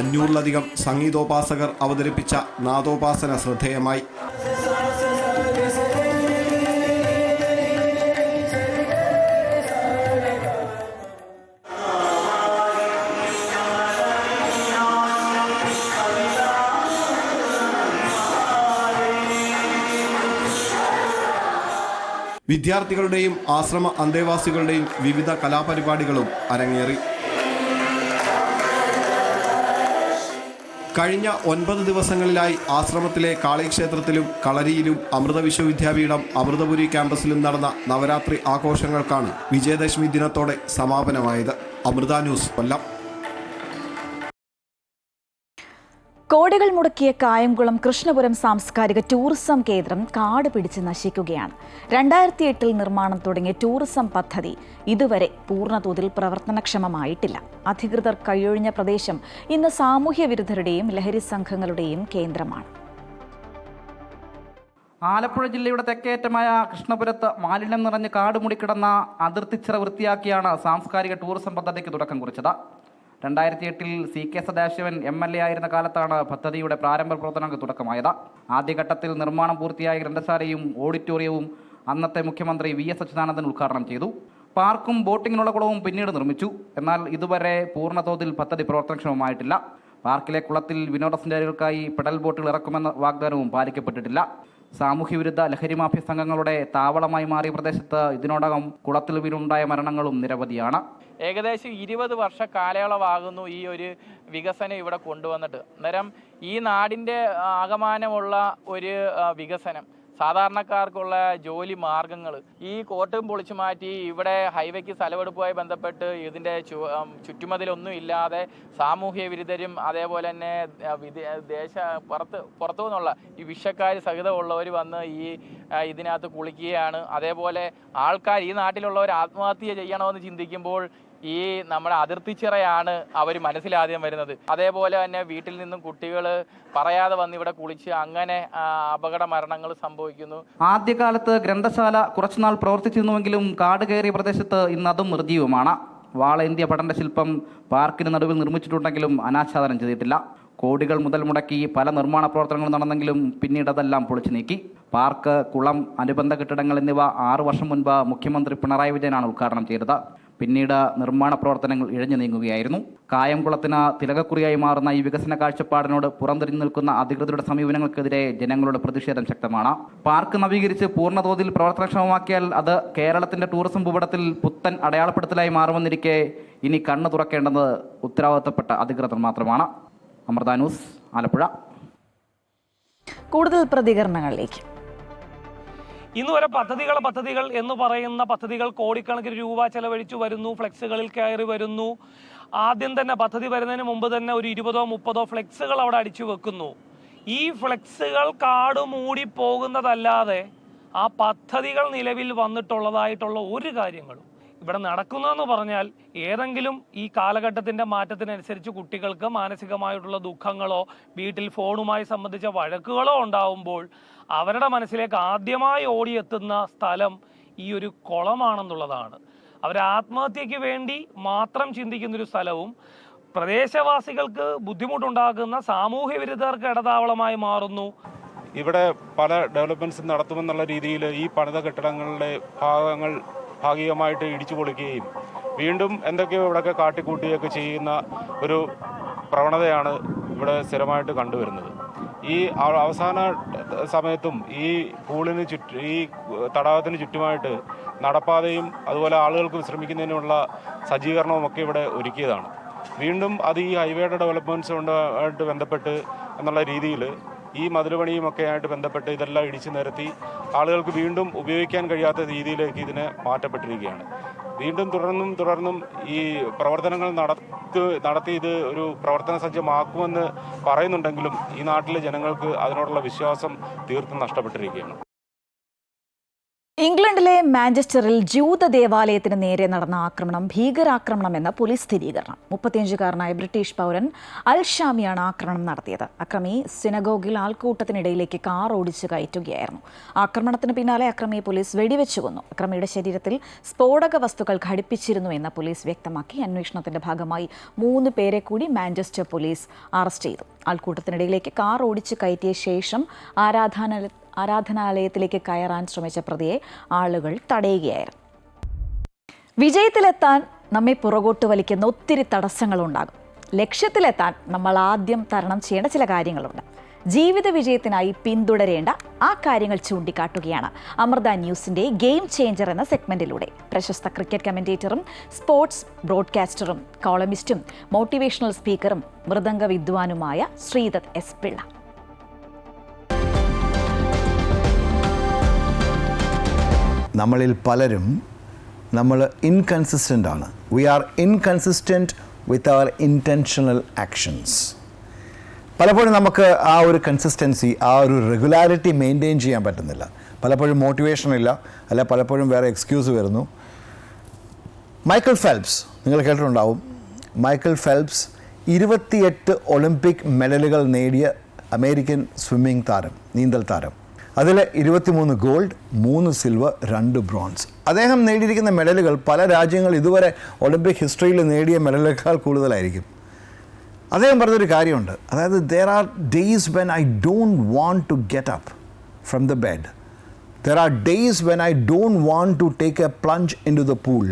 അഞ്ഞൂറിലധികം സംഗീതോപാസകർ അവതരിപ്പിച്ച നാദോപാസന ശ്രദ്ധേയമായി. വിദ്യാർത്ഥികളുടെയും ആശ്രമ അന്തേവാസികളുടെയും വിവിധ കലാപരിപാടികളും അരങ്ങേറി. കഴിഞ്ഞ 9 ദിവസങ്ങളിലായി ആശ്രമത്തിലെ കാളിക്ഷേത്രത്തിലും കളരിയിലും അമൃത വിശ്വവിദ്യാപീഠം അമൃതപുരി ക്യാമ്പസിലും നടന്ന നവരാത്രി ആഘോഷങ്ങൾക്കാണ് വിജയദശമി ദിനത്തോടെ സമാപനമായത്. അമൃത ന്യൂസ്, കൊല്ലം. കോടികൾ മുടക്കിയ കായംകുളം കൃഷ്ണപുരം സാംസ്കാരിക ടൂറിസം കേന്ദ്രം കാട് പിടിച്ച് നശിക്കുകയാണ്. 2008 നിർമ്മാണം തുടങ്ങിയ ടൂറിസം പദ്ധതി ഇതുവരെ പൂർണ്ണതോതിൽ പ്രവർത്തനക്ഷമമായിട്ടില്ല. അധികൃതർ കൈയൊഴിഞ്ഞ പ്രദേശം ഇന്ന് സാമൂഹ്യ വിരുദ്ധരുടെയും ലഹരി സംഘങ്ങളുടെയും കേന്ദ്രമാണ്. ആലപ്പുഴ ജില്ലയുടെ തെക്കേറ്റമായ കൃഷ്ണപുരത്ത് മാലിന്യം നിറഞ്ഞ് കാട് മൂടിക്കിടന്ന അതിർത്തിച്ചിറ വൃത്തിയാക്കിയാണ് സാംസ്കാരിക ടൂറിസം പദ്ധതിക്ക് തുടക്കം കുറിച്ചത്. 2008 CK സദാശിവൻ MLA ആയിരുന്ന കാലത്താണ് പദ്ധതിയുടെ പ്രാരംഭ പ്രവർത്തനങ്ങൾക്ക് തുടക്കമായത്. ആദ്യഘട്ടത്തിൽ നിർമ്മാണം പൂർത്തിയായ ഗ്രന്ഥശാലയും ഓഡിറ്റോറിയവും അന്നത്തെ മുഖ്യമന്ത്രി VS അച്യുതാനന്ദൻ ഉദ്ഘാടനം ചെയ്തു. പാർക്കും ബോട്ടിങ്ങിനുള്ള കുളവും പിന്നീട് നിർമ്മിച്ചു. എന്നാൽ ഇതുവരെ പൂർണ്ണതോതിൽ പദ്ധതി പ്രവർത്തനക്ഷമമായിട്ടില്ല. പാർക്കിലെ കുളത്തിൽ വിനോദസഞ്ചാരികൾക്കായി പെഡൽ ബോട്ടുകൾ ഇറക്കുമെന്ന വാഗ്ദാനവും പാലിക്കപ്പെട്ടിട്ടില്ല. സാമൂഹ്യ വിരുദ്ധ ലഹരി മാഫിയ സംഘങ്ങളുടെ താവളമായി മാറിയ പ്രദേശത്ത് ഇതിനോടകം കുളത്തിൽ വീണുണ്ടായ മരണങ്ങളും നിരവധിയാണ്. ഏകദേശം 20 വർഷ കാലയളവാകുന്നു ഈ ഒരു വികസനം ഇവിടെ കൊണ്ടുവന്നിട്ട്. അന്നേരം ഈ നാടിൻ്റെ ആകമാനമുള്ള ഒരു വികസനം, സാധാരണക്കാർക്കുള്ള ജോലി മാർഗങ്ങൾ, ഈ കോട്ടയം പൊളിച്ചു മാറ്റി ഇവിടെ ഹൈവേക്ക് സ്ഥലമെടുപ്പുമായി ബന്ധപ്പെട്ട് ഇതിൻ്റെ ചുറ്റുമതിലൊന്നും ഇല്ലാതെ സാമൂഹ്യ വിരുദ്ധരും അതേപോലെ തന്നെ പുറത്തു നിന്നുള്ള ഈ വിഷക്കാർ സഹിതമുള്ളവർ വന്ന് ഇതിനകത്ത് കുളിക്കുകയാണ്. അതേപോലെ ആൾക്കാർ, ഈ നാട്ടിലുള്ളവർ ആത്മഹത്യ ചെയ്യണമെന്ന് ചിന്തിക്കുമ്പോൾ ഈ നമ്മുടെ അതിർത്തിച്ചിറയാണ് അവർ മനസ്സിലാദ്യം വരുന്നത്. അതേപോലെ തന്നെ വീട്ടിൽ നിന്നും കുട്ടികൾ പറയാതെ വന്ന് ഇവിടെ കുളിച്ച് അങ്ങനെ അപകട മരണങ്ങൾ സംഭവിക്കുന്നു. ആദ്യകാലത്ത് ഗ്രന്ഥശാല കുറച്ചുനാൾ പ്രവർത്തിച്ചിരുന്നുവെങ്കിലും കാട് കയറിയ പ്രദേശത്ത് ഇന്ന് അതും നിർജ്ജീവമാണ്. വാളേന്ത്യ പഠന ശില്പം പാർക്കിന് നടുവിൽ നിർമ്മിച്ചിട്ടുണ്ടെങ്കിലും അനാച്ഛാദനം ചെയ്തിട്ടില്ല. കോടികൾ മുതൽ മുടക്കി പല നിർമ്മാണ പ്രവർത്തനങ്ങൾ നടന്നെങ്കിലും പിന്നീട് അതെല്ലാം പൊളിച്ചു നീക്കി. പാർക്ക്, കുളം, അനുബന്ധ കെട്ടിടങ്ങൾ എന്നിവ 6 വർഷം മുൻപ് മുഖ്യമന്ത്രി പിണറായി വിജയനാണ് ഉദ്ഘാടനം ചെയ്തത്. പിന്നീട് നിർമ്മാണ പ്രവർത്തനങ്ങൾ ഇഴഞ്ഞു നീങ്ങുകയായിരുന്നു. കായംകുളത്തിന് തിലകക്കുറിയായി മാറുന്ന ഈ വികസന കാഴ്ചപ്പാടിനോട് പുറംതിരിഞ്ഞു നിൽക്കുന്ന അധികൃതരുടെ സമീപനങ്ങൾക്കെതിരെ ജനങ്ങളുടെ പ്രതിഷേധം ശക്തമാണ്. പാർക്ക് നവീകരിച്ച് പൂർണ്ണതോതിൽ പ്രവർത്തനക്ഷമമാക്കിയാൽ അത് കേരളത്തിന്റെ ടൂറിസം ഭൂപടത്തിൽ പുത്തൻ അടയാളപ്പെടുത്തലായി മാറുമെന്നിരിക്കെ ഇനി കണ്ണു തുറക്കേണ്ടത് ഉത്തരവാദിത്തപ്പെട്ട അധികൃതർ മാത്രമാണ്. അമൃത ന്യൂസ്, ആലപ്പുഴ. കൂടുതൽ പ്രതികരണങ്ങളിലേക്ക്. ഇന്ന് വരെ പദ്ധതികൾ എന്ന് പറയുന്ന പദ്ധതികൾ കോടിക്കണക്കിന് രൂപ ചെലവഴിച്ചു വരുന്നു, ഫ്ലെക്സുകളിൽ കയറി വരുന്നു. ആദ്യം തന്നെ പദ്ധതി വരുന്നതിന് മുമ്പ് തന്നെ ഒരു 20-30 ഫ്ലെക്സുകൾ അവിടെ അടിച്ചു വെക്കുന്നു. ഈ ഫ്ലെക്സുകൾ കാട് മൂടി പോകുന്നതല്ലാതെ ആ പദ്ധതികൾ നിലവിൽ വന്നിട്ടുള്ളതായിട്ടുള്ള ഒരു കാര്യങ്ങളും ഇവിടെ നടക്കുന്നതെന്ന് പറഞ്ഞാൽ, ഏതെങ്കിലും ഈ കാലഘട്ടത്തിൻ്റെ മാറ്റത്തിനനുസരിച്ച് കുട്ടികൾക്ക് മാനസികമായിട്ടുള്ള ദുഃഖങ്ങളോ വീട്ടിൽ ഫോണുമായി സംബന്ധിച്ച വഴക്കുകളോ ഉണ്ടാവുമ്പോൾ അവരുടെ മനസ്സിലേക്ക് ആദ്യമായി ഓടിയെത്തുന്ന സ്ഥലം ഈ ഒരു കുളമാണെന്നുള്ളതാണ്. അവർ ആത്മഹത്യക്ക് വേണ്ടി മാത്രം ചിന്തിക്കുന്നൊരു സ്ഥലവും പ്രദേശവാസികൾക്ക് ബുദ്ധിമുട്ടുണ്ടാക്കുന്ന സാമൂഹ്യ വിരുദ്ധർക്ക് ഇടതാവളമായി മാറുന്നു. ഇവിടെ പല ഡെവലപ്മെൻറ്റ്സ് നടത്തുമെന്നുള്ള രീതിയിൽ ഈ പണിത കെട്ടിടങ്ങളുടെ ഭാഗികമായിട്ട് ഇടിച്ചു പൊളിക്കുകയും വീണ്ടും എന്തൊക്കെയോ ഇവിടെയൊക്കെ കാട്ടിക്കൂട്ടുകയൊക്കെ ചെയ്യുന്ന ഒരു പ്രവണതയാണ് ഇവിടെ സ്ഥിരമായിട്ട് കണ്ടുവരുന്നത്. ഈ അവസാന സമയത്തും ഈ പൂളിന് ഈ തടാകത്തിന് ചുറ്റുമായിട്ട് നടപ്പാതയും അതുപോലെ ആളുകൾക്ക് വിശ്രമിക്കുന്നതിനുള്ള സജ്ജീകരണവും ഒക്കെ ഇവിടെ ഒരുക്കിയതാണ്. വീണ്ടും അത് ഈ ഹൈവേയുടെ ഡെവലപ്മെൻറ്റ്സുമായിട്ട് ബന്ധപ്പെട്ട് എന്നുള്ള രീതിയിൽ ഈ മതിലുപണിയും ഒക്കെ ആയിട്ട് ബന്ധപ്പെട്ട് ഇതെല്ലാം ഇടിച്ചു നിരത്തി ആളുകൾക്ക് വീണ്ടും ഉപയോഗിക്കാൻ കഴിയാത്ത രീതിയിലേക്ക് ഇതിനെ മാറ്റപ്പെട്ടിരിക്കുകയാണ്. വീണ്ടും തുടർന്നും ഈ പ്രവർത്തനങ്ങൾ നടത്തി ഇത് ഒരു പ്രവർത്തന സജ്ജമാക്കുമെന്ന് പറയുന്നുണ്ടെങ്കിലും ഈ നാട്ടിലെ ജനങ്ങൾക്ക് അതിനോടുള്ള വിശ്വാസം തീർത്തും നഷ്ടപ്പെട്ടിരിക്കുകയാണ്. ഇംഗ്ലണ്ടിലെ മാഞ്ചസ്റ്ററിൽ ജൂത ദേവാലയത്തിന് നേരെ നടന്ന ആക്രമണം ഭീകരാക്രമണമെന്ന് പോലീസ് സ്ഥിരീകരണം. 35-കാരനായ ബ്രിട്ടീഷ് പൗരൻ അൽ ഷാമിയാണ് ആക്രമണം നടത്തിയത്. അക്രമി സിനഗോഗിൽ ആൾക്കൂട്ടത്തിനിടയിലേക്ക് കാർ ഓടിച്ചു കയറ്റുകയായിരുന്നു. ആക്രമണത്തിന് പിന്നാലെ അക്രമിയെ പോലീസ് വെടിവെച്ചു കൊന്നു. അക്രമിയുടെ ശരീരത്തിൽ സ്ഫോടക വസ്തുക്കൾ ഘടിപ്പിച്ചിരുന്നു എന്ന് പോലീസ് വ്യക്തമാക്കി. അന്വേഷണത്തിന്റെ ഭാഗമായി 3 പേരെ കൂടി മാഞ്ചസ്റ്റർ പോലീസ് അറസ്റ്റ് ചെയ്തു. ആൾക്കൂട്ടത്തിനിടയിലേക്ക് കാർ ഓടിച്ചു കയറ്റിയ ശേഷം ആരാധനാലയത്തിലേക്ക് കയറാൻ ശ്രമിച്ച പ്രതിയെ ആളുകൾ തടയുകയായിരുന്നു. വിജയത്തിലെത്താൻ നമ്മെ പുറകോട്ട് വലിക്കുന്ന ഒത്തിരി തടസ്സങ്ങളുണ്ടാകും. ലക്ഷ്യത്തിലെത്താൻ നമ്മൾ ആദ്യം തരണം ചെയ്യേണ്ട ചില കാര്യങ്ങളുണ്ട്. ജീവിത വിജയത്തിനായി പിന്തുടരേണ്ട ആ കാര്യങ്ങൾ ചൂണ്ടിക്കാട്ടുകയാണ് അമൃത ന്യൂസിന്റെ ഗെയിം ചേഞ്ചർ എന്ന സെഗ്മെന്റിലൂടെ പ്രശസ്ത ക്രിക്കറ്റ് കമന്റേറ്ററും സ്പോർട്സ് ബ്രോഡ്കാസ്റ്ററും കോളമിസ്റ്റും മോട്ടിവേഷണൽ സ്പീക്കറും മൃദംഗ വിദ്വാനുമായ ശ്രീദത്ത് എസ് പിള്ള. നമ്മളിൽ പലരും ഇൻകൺസിസ്റ്റൻ്റ് ആണ്. വി ആർ ഇൻകൺസിസ്റ്റൻറ്റ് വിത്ത് അവർ ഇൻറ്റൻഷണൽ ആക്ഷൻസ്. പലപ്പോഴും നമുക്ക് ആ ഒരു കൺസിസ്റ്റൻസി, ആ ഒരു റെഗുലാരിറ്റി മെയിൻറ്റെയിൻ ചെയ്യാൻ പറ്റുന്നില്ല. പലപ്പോഴും മോട്ടിവേഷൻ ഇല്ല, അല്ല പലപ്പോഴും വേറെ എക്സ്ക്യൂസ് വരുന്നു. മൈക്കൽ ഫെൽപ്സ് നിങ്ങൾ കേട്ടിട്ടുണ്ടാവും. മൈക്കൽ ഫെൽപ്സ് 28 ഒളിമ്പിക് മെഡലുകൾ നേടിയ അമേരിക്കൻ സ്വിമ്മിംഗ് താരം, നീന്തൽ താരം. അതിൽ 23 ഗോൾഡ്, 3 സിൽവർ, 2 ബ്രോൺസ്. അദ്ദേഹം നേടിയിരിക്കുന്ന മെഡലുകൾ പല രാജ്യങ്ങൾ ഇതുവരെ ഒളിമ്പിക് ഹിസ്റ്ററിയിൽ നേടിയ മെഡലുകളേക്കാൾ കൂടുതലായിരിക്കും. അദ്ദേഹം പറഞ്ഞൊരു കാര്യമുണ്ട്, അതായത് there are days when I don't want to get up from the bed. There are days when I don't want to take a plunge into the pool.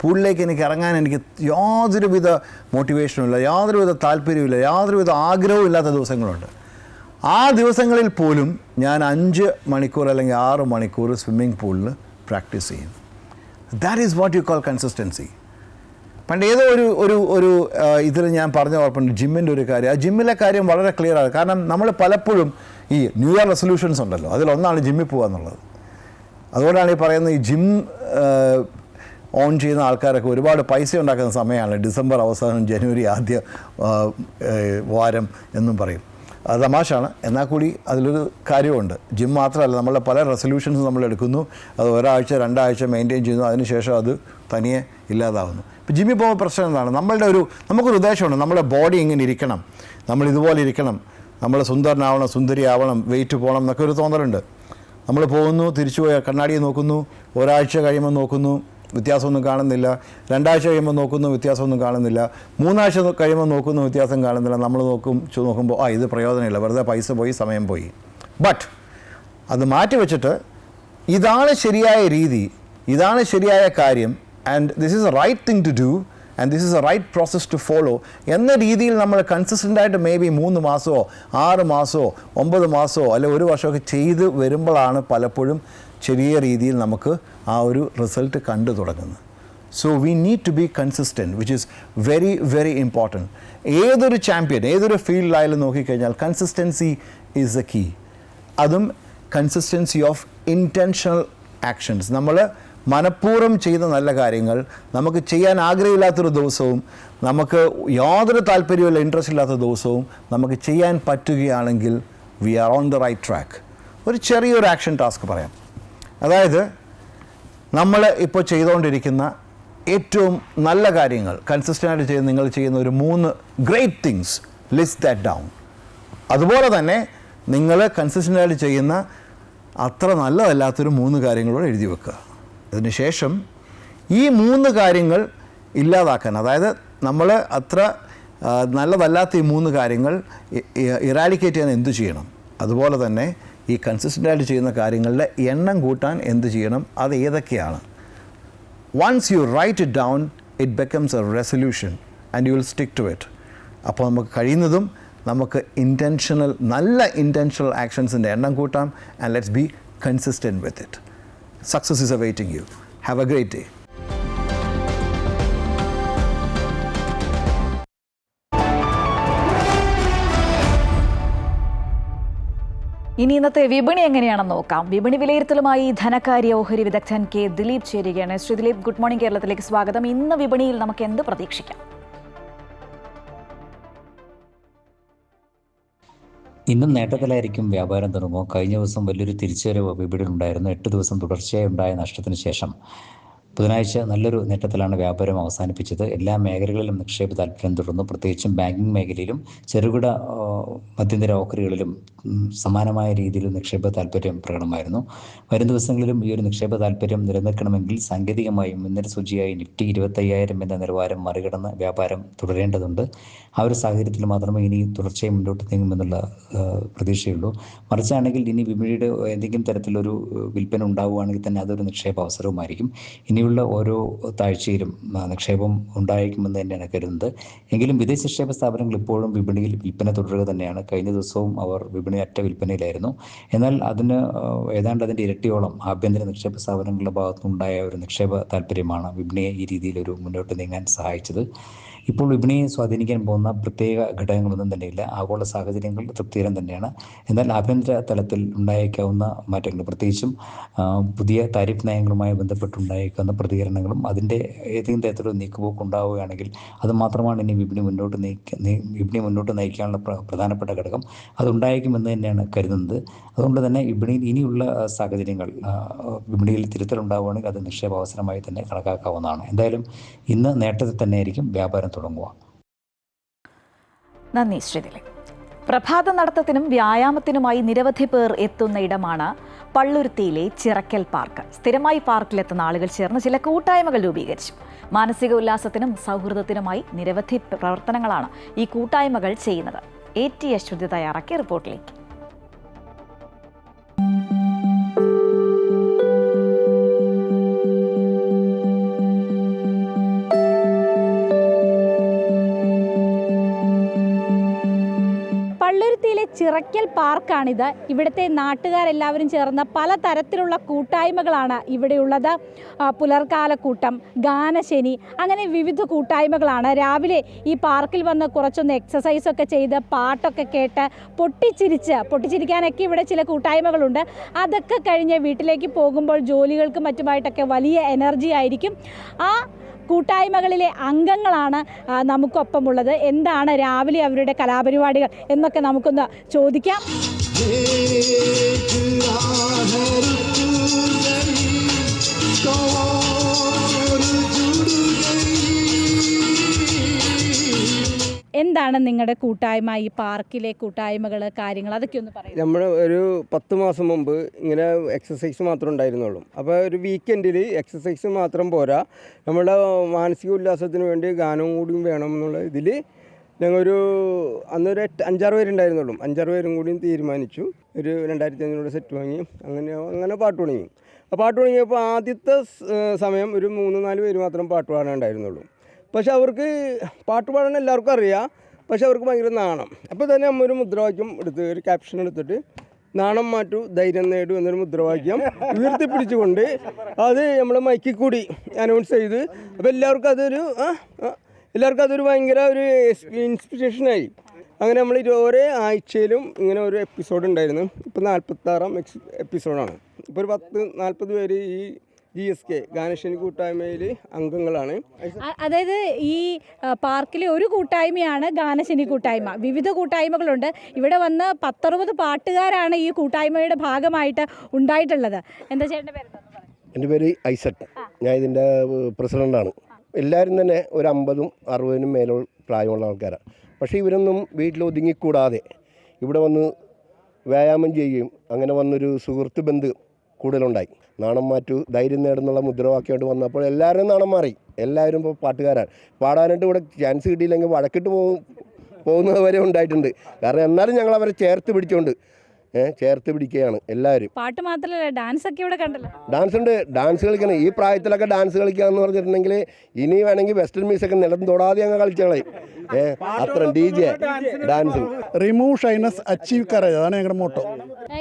പൂളിലേക്ക് എനിക്ക് ഇറങ്ങാൻ എനിക്ക് യാതൊരുവിധ മോട്ടിവേഷനും ഇല്ല, യാതൊരുവിധ താല്പര്യമില്ല, യാതൊരുവിധ ആഗ്രഹവും ഇല്ലാത്ത ദിവസങ്ങളുണ്ട്. ആ ദിവസങ്ങളിൽ പോലും ഞാൻ 5 മണിക്കൂർ അല്ലെങ്കിൽ 6 മണിക്കൂർ സ്വിമ്മിംഗ് പൂളിൽ പ്രാക്ടീസ് ചെയ്യും. That is what you call consistency. പണ്ട് ഏതോ ഒരു ഇതിൽ ഞാൻ പറഞ്ഞ ഓർപ്പുണ്ട്, ജിമ്മിൻ്റെ ഒരു കാര്യം. ആ ജിമ്മിലെ കാര്യം വളരെ ക്ലിയർ ആണ്. കാരണം നമ്മൾ പലപ്പോഴും ഈ ന്യൂ ഇയർ റെസൊല്യൂഷൻസ് ഉണ്ടല്ലോ, അതിലൊന്നാണ് ജിമ്മിൽ പോകുക എന്നുള്ളത്. അതുകൊണ്ടാണ് ഈ പറയുന്നത്, ഈ ജിം ഓൺ ചെയ്യുന്ന ആൾക്കാരൊക്കെ ഒരുപാട് പൈസ ഉണ്ടാക്കുന്ന സമയമാണ് ഡിസംബർ അവസാനം ജനുവരി ആദ്യ വാരം എന്നും പറയും. അത് തമാശയാണ്, എന്നാൽ കൂടി അതിലൊരു കാര്യമുണ്ട്. ജിം മാത്രമല്ല, നമ്മളുടെ പല റെസൊല്യൂഷൻസ് നമ്മൾ എടുക്കുന്നു, അത് ഒരാഴ്ച 2 ആഴ്ച മെയിൻറ്റെയിൻ ചെയ്യുന്നു, അതിനുശേഷം അത് തനിയെ ഇല്ലാതാവുന്നു. ഇപ്പോൾ ജിമ്മിൽ പോകുമ്പോൾ പ്രശ്നം എന്താണ്, നമുക്കൊരു ഉദ്ദേശമുണ്ട്, നമ്മുടെ ബോഡി ഇങ്ങനെ ഇരിക്കണം, നമ്മൾ ഇതുപോലെ ഇരിക്കണം, നമ്മൾ സുന്ദരനാവണം, സുന്ദരിയാവണം, വെയിറ്റ് പോകണം എന്നൊക്കെ ഒരു തോന്നലുണ്ട്. നമ്മൾ പോകുന്നു, തിരിച്ചു പോയി കണ്ണാടിയെ നോക്കുന്നു, ഒരാഴ്ച കഴിയുമ്പോൾ നോക്കുന്നു, വ്യത്യാസമൊന്നും കാണുന്നില്ല. 2 ആഴ്ച കഴിയുമ്പോൾ നോക്കുന്നു, വ്യത്യാസമൊന്നും കാണുന്നില്ല. 3 ആഴ്ച കഴിയുമ്പോൾ നോക്കുന്നു, വ്യത്യാസം കാണുന്നില്ല. നമ്മൾ നോക്കുമ്പോൾ ഇത് പ്രയോജനമില്ല, വെറുതെ പൈസ പോയി, സമയം പോയി. ബട്ട് അത് മാറ്റി വെച്ചിട്ട് ഇതാണ് ശരിയായ രീതി, ഇതാണ് ശരിയായ കാര്യം, and this is a right thing to do and this is a right process to follow എന്ന രീതിയിൽ നമ്മൾ കൺസിസ്റ്റൻ്റായിട്ട് മേ ബി 3 മാസമോ 6 മാസമോ 9 മാസമോ അല്ലെങ്കിൽ 1 വർഷമൊക്കെ ചെയ്ത് വരുമ്പോഴാണ് പലപ്പോഴും ചെറിയ രീതിയിൽ നമുക്ക് ആ ഒരു റിസൾട്ട് കണ്ടു തുടങ്ങുന്നത്. So we need to be consistent, which is very very important. ഏതൊരു ചാമ്പ്യൻ, ഏതൊരു ഫീൽഡിലായാലും നോക്കിക്കഴിഞ്ഞാൽ കൺസിസ്റ്റൻസി ഈസ് എ കീ. അതും കൺസിസ്റ്റൻസി ഓഫ് ഇൻറ്റൻഷണൽ ആക്ഷൻസ്. നമ്മൾ മനഃപൂർവ്വം ചെയ്യുന്ന നല്ല കാര്യങ്ങൾ നമുക്ക് ചെയ്യാൻ ആഗ്രഹമില്ലാത്തൊരു ദിവസവും നമുക്ക് യാതൊരു താല്പര്യമില്ല, ഇൻട്രസ്റ്റ് ഇല്ലാത്ത ദിവസവും നമുക്ക് ചെയ്യാൻ പറ്റുകയാണെങ്കിൽ we are on the right track. ഒരു ചെറിയൊരു ആക്ഷൻ ടാസ്ക് പറയാം. അതായത് നമ്മൾ ഇപ്പോൾ ചെയ്തുകൊണ്ടിരിക്കുന്ന ഏറ്റവും നല്ല കാര്യങ്ങൾ കൺസിസ്റ്റൻ്റായിട്ട് ചെയ്ത് നിങ്ങൾ ചെയ്യുന്ന ഒരു 3 great things, list that down. അതുപോലെ തന്നെ നിങ്ങൾ കൺസിസ്റ്റൻ്റായിട്ട് ചെയ്യുന്ന അത്ര നല്ലതല്ലാത്തൊരു 3 കാര്യങ്ങളോട് എഴുതി വെക്കുക. അതിനുശേഷം ഈ 3 കാര്യങ്ങൾ ഇല്ലാതാക്കാൻ, അതായത് നമ്മൾ അത്ര നല്ലതല്ലാത്ത ഈ 3 കാര്യങ്ങൾ ഇറാഡിക്കേറ്റ് ചെയ്യാൻ എന്തു ചെയ്യണം, അതുപോലെ തന്നെ ഈ കൺസിസ്റ്റൻ്റായിട്ട് ചെയ്യുന്ന കാര്യങ്ങളുടെ എണ്ണം കൂട്ടാൻ എന്ത് ചെയ്യണം, അത് ഏതൊക്കെയാണ്. Once you write it down it becomes a resolution and you will stick to it. അപ്പോൾ നമുക്ക് കഴിയുന്നതും നമുക്ക് നല്ല ഇൻറ്റൻഷണൽ ആക്ഷൻസിൻ്റെ എണ്ണം കൂട്ടാം. And let's be consistent with it. Success is awaiting you. Have a great day. ഇനി ഇന്നത്തെ വിപണി എങ്ങനെയാണെന്ന് നോക്കാം. വിപണി വിലയിരുത്തലുമായി ധനകാര്യ ഓഹരി വിദഗ്ധൻ കെ ദിലീപ് ചേരുകയാണ്. ശ്രീ ദിലീപ്, ഗുഡ് മോർണിംഗ്, കേരളത്തിലേക്ക് സ്വാഗതം. ഇന്ന് വിപണിയിൽ നമുക്ക് എന്ത് പ്രതീക്ഷിക്കാം? ഇന്നും നേട്ടത്തിലായിരിക്കും വ്യാപാരം തുടങ്ങുമോ? കഴിഞ്ഞ ദിവസം വലിയൊരു തിരിച്ചുവരവ് വിപണിയിലുണ്ടായിരുന്നു. 8 ദിവസം തുടർച്ചയായി ഉണ്ടായ നഷ്ടത്തിന് ശേഷം ബുധനാഴ്ച നല്ലൊരു നേട്ടത്തിലാണ് വ്യാപാരം അവസാനിപ്പിച്ചത്. എല്ലാ മേഖലകളിലും നിക്ഷേപ താല്പര്യം തുടർന്നു. പ്രത്യേകിച്ചും ബാങ്കിങ് മേഖലയിലും ചെറുകിട മധ്യന്തര ഓഹരികളിലും സമാനമായ രീതിയിൽ നിക്ഷേപ താല്പര്യം പ്രകടമായിരുന്നു. വരും ദിവസങ്ങളിലും ഈ ഒരു നിക്ഷേപ താല്പര്യം നിലനിൽക്കണമെങ്കിൽ സാങ്കേതികമായും മുൻനിര സൂചിയായി നിഫ്റ്റി 25,000 എന്ന നിലവാരം മറികടന്ന് വ്യാപാരം തുടരേണ്ടതുണ്ട്. ആ ഒരു സാഹചര്യത്തിൽ മാത്രമേ ഇനി തുടർച്ചയായി മുന്നോട്ട് നീങ്ങുമെന്നുള്ള പ്രതീക്ഷയുള്ളൂ. മറിച്ചാണെങ്കിൽ ഇനി വിപണിയുടെ ഏതെങ്കിലും തരത്തിലൊരു വിൽപ്പന ഉണ്ടാവുകയാണെങ്കിൽ തന്നെ അതൊരു നിക്ഷേപ അവസരവുമായിരിക്കും. ഇനിയുള്ള ഓരോ താഴ്ചയിലും നിക്ഷേപം ഉണ്ടായിരിക്കുമെന്ന് തന്നെയാണ് കരുതുന്നത്. എങ്കിലും വിദേശ നിക്ഷേപ സ്ഥാപനങ്ങൾ ഇപ്പോഴും വിപണിയിൽ വിൽപ്പന തുടരുക തന്നെയാണ്. കഴിഞ്ഞ ദിവസവും അവർ വിപണി അറ്റ വിൽപ്പനയിലായിരുന്നു. എന്നാൽ അതിന് ഏതാണ്ട് അതിൻ്റെ ഇരട്ടിയോളം ആഭ്യന്തര നിക്ഷേപ സ്ഥാപനങ്ങളുടെ ഭാഗത്തുനിന്നുണ്ടായ ഒരു നിക്ഷേപ താല്പര്യമാണ് വിപണിയെ ഈ രീതിയിലൊരു മുന്നോട്ട് നീങ്ങാൻ സഹായിച്ചത്. ഇപ്പോൾ വിപണിയെ സ്വാധീനിക്കാൻ പോകുന്ന പ്രത്യേക ഘടകങ്ങളൊന്നും തന്നെയില്ല. ആഗോള സാഹചര്യങ്ങൾ തൃപ്തികരം തന്നെയാണ്. എന്നാൽ ആഭ്യന്തര തലത്തിൽ ഉണ്ടായേക്കാവുന്ന മാറ്റങ്ങൾ, പ്രത്യേകിച്ചും പുതിയ താരിഫ് നയങ്ങളുമായി ബന്ധപ്പെട്ടുണ്ടായേക്കാവുന്ന പ്രതികരണങ്ങളും അതിൻ്റെ ഏതെങ്കിലും തരത്തിലുള്ള നീക്കുപോക്ക് ഉണ്ടാവുകയാണെങ്കിൽ അത് മാത്രമാണ് ഇനി വിപണി മുന്നോട്ട് നയിക്കാനുള്ള പ്രധാനപ്പെട്ട ഘടകം. അതുണ്ടായേക്കുമെന്ന് തന്നെയാണ് കരുതുന്നത്. അതുകൊണ്ട് തന്നെ വിപണിയിൽ ഇനിയുള്ള സാഹചര്യങ്ങൾ വിപണിയിൽ തിരുത്തലുണ്ടാവുകയാണെങ്കിൽ അത് നിക്ഷേപ അവസരമായി തന്നെ കണക്കാക്കാവുന്നതാണ്. എന്തായാലും ഇന്ന് നേട്ടത്തിൽ തന്നെയായിരിക്കും വ്യാപാരം തുടങ്ങുക. നന്ദി ശ്രീതിലെ. പ്രഭാത നടത്തത്തിനും വ്യായാമത്തിനുമായി നിരവധി പേർ എത്തുന്ന ഇടമാണ് പള്ളുരുത്തിയിലെ ചിറക്കൽ പാർക്ക്. സ്ഥിരമായി പാർക്കിലെത്തുന്ന ആളുകൾ ചേർന്ന് ചില കൂട്ടായ്മകൾ രൂപീകരിച്ചു. മാനസിക ഉല്ലാസത്തിനും സൗഹൃദത്തിനുമായി നിരവധി പ്രവർത്തനങ്ങളാണ് ഈ കൂട്ടായ്മകൾ ചെയ്യുന്നത്. AT അശ്വതി തയ്യാറാക്കിയ റിപ്പോർട്ടിലേക്ക്. പള്ളുരുത്തിയിലെ ചിറക്കൽ പാർക്കാണിത്. ഇവിടുത്തെ നാട്ടുകാരെല്ലാവരും ചേർന്ന പലതരത്തിലുള്ള കൂട്ടായ്മകളാണ് ഇവിടെയുള്ളത്. പുലർക്കാലക്കൂട്ടം, ഗാനശനി, അങ്ങനെ വിവിധ കൂട്ടായ്മകളാണ്. രാവിലെ ഈ പാർക്കിൽ വന്ന് കുറച്ചൊന്ന് എക്സസൈസൊക്കെ ചെയ്ത് പാട്ടൊക്കെ കേട്ട് പൊട്ടിച്ചിരിക്കാനൊക്കെ ഇവിടെ ചില കൂട്ടായ്മകളുണ്ട്. അതൊക്കെ കഴിഞ്ഞ് വീട്ടിലേക്ക് പോകുമ്പോൾ ജോലികൾക്ക് മറ്റുമായിട്ടൊക്കെ വലിയ എനർജി ആയിരിക്കും. ആ കൂട്ടായ്മകളിലെ അംഗങ്ങളാണ് നമുക്കൊപ്പമുള്ളത്. എന്താണ് രാവിലെ അവരുടെ കലാപരിപാടികൾ എന്നൊക്കെ നമുക്കൊന്ന് ചോദിക്കാം. എന്താണ് നിങ്ങളുടെ കൂട്ടായ്മ, ഈ പാർക്കിലെ കൂട്ടായ്മകൾ, കാര്യങ്ങൾ അതൊക്കെ ഒന്ന് പറയാം. നമ്മൾ ഒരു 10 മാസം മുമ്പ് ഇങ്ങനെ എക്സസൈസ് മാത്രമേ ഉണ്ടായിരുന്നുള്ളൂ. അപ്പോൾ ഒരു വീക്കെൻഡിൽ എക്സസൈസ് മാത്രം പോരാ, നമ്മുടെ മാനസിക ഉല്ലാസത്തിന് വേണ്ടി ഗാനവും കൂടിയും വേണം എന്നുള്ള ഇതിൽ ഞങ്ങളൊരു അന്നൊരു 5-6 പേരുണ്ടായിരുന്നുള്ളൂ. 5-6 പേരും കൂടിയും തീരുമാനിച്ചു. ഒരു 2500 സെറ്റ് വാങ്ങി അങ്ങനെ പാട്ട് തുടങ്ങി. ആ പാട്ട് തുടങ്ങിയപ്പോൾ ആദ്യത്തെ സമയം ഒരു 3-4 പേര് മാത്രം പാട്ട് പാടാനുണ്ടായിരുന്നുള്ളൂ. പക്ഷെ അവർക്ക് പാട്ട് പാടാൻ എല്ലാവർക്കും അറിയാം, പക്ഷെ അവർക്ക് ഭയങ്കര നാണം. അപ്പോൾ തന്നെ നമ്മൾ ഒരു മുദ്രാവാക്യം എടുത്ത്, ഒരു ക്യാപ്ഷൻ എടുത്തിട്ട് നാണം മാറ്റൂ ധൈര്യം നേടൂ എന്നൊരു മുദ്രാവാക്യം ഉയർത്തിപ്പിടിച്ചുകൊണ്ട് അത് നമ്മൾ മൈക്കിൽ കൂടി അനൗൺസ് ചെയ്ത്, അപ്പോൾ എല്ലാവർക്കും അതൊരു ഭയങ്കര ഒരു ഇൻസ്പിറേഷനായി. അങ്ങനെ നമ്മൾ ഓരോ ആഴ്ചയിലും ഇങ്ങനെ ഒരു എപ്പിസോഡ് ഉണ്ടായിരുന്നു. ഇപ്പോൾ 46-ാം എപ്പിസോഡാണ്. ഇപ്പോൾ ഒരു 40 പേര് ഈ GSK ഗാനശനി കൂട്ടായ്മയിൽ അംഗങ്ങളാണ്. അതായത് ഈ പാർക്കിലെ ഒരു കൂട്ടായ്മയാണ് ഗാനശനി കൂട്ടായ്മ. വിവിധ കൂട്ടായ്മകളുണ്ട്. ഇവിടെ വന്ന് 10-60 പാട്ടുകാരാണ് ഈ കൂട്ടായ്മയുടെ ഭാഗമായിട്ട് ഉണ്ടായിട്ടുള്ളത്. എന്താ ചേട്ടൻ്റെ പേര്? എൻ്റെ പേര് ഐസക്. ഞാൻ ഇതിൻ്റെ പ്രസിഡൻ്റാണ്. എല്ലാവരും തന്നെ ഒരു 50-60 മേലുള്ള പ്രായമുള്ള ആൾക്കാരാണ്. പക്ഷേ ഇവരൊന്നും വീട്ടിൽ ഒതുങ്ങിക്കൂടാതെ ഇവിടെ വന്ന് വ്യായാമം ചെയ്യുകയും അങ്ങനെ വന്നൊരു സുഹൃത്ത് ബന്ധം കൂടുതലുണ്ടായി. നാണം മാറ്റൂ ധൈര്യം നേടുന്നുള്ള മുദ്രാവാക്യമായിട്ട് വന്നപ്പോൾ എല്ലാവരും നാണം മാറി. എല്ലാവരും ഇപ്പോൾ പാട്ടുകാരാണ്. പാടാനായിട്ട് ഇവിടെ ചാൻസ് കിട്ടിയില്ലെങ്കിൽ വഴക്കിട്ട് പോകുന്നത് വരെ ഉണ്ടായിട്ടുണ്ട്. കാരണം എന്നാലും ഞങ്ങൾ അവരെ ചേർത്ത് പിടിക്കുകയാണ് എല്ലാവരും. പാട്ട് മാത്രമല്ല, ഡാൻസ് ഒക്കെ ഇവിടെ കണ്ടല്ലോ. ഡാൻസ് ഉണ്ട്, ഡാൻസ് കളിക്കണം. ഈ പ്രായത്തിലൊക്കെ ഡാൻസ് കളിക്കുക എന്ന് പറഞ്ഞിട്ടുണ്ടെങ്കിൽ ഇനി വേണമെങ്കിൽ വെസ്റ്റേൺ മ്യൂസിക് നിലം തൊടാതെ അങ്ങ് കളിച്ചോളെ. അത്ര DJ dance. Remove shyness achieve courage, അതാണ് ഞങ്ങളുടെ മോട്ടോ.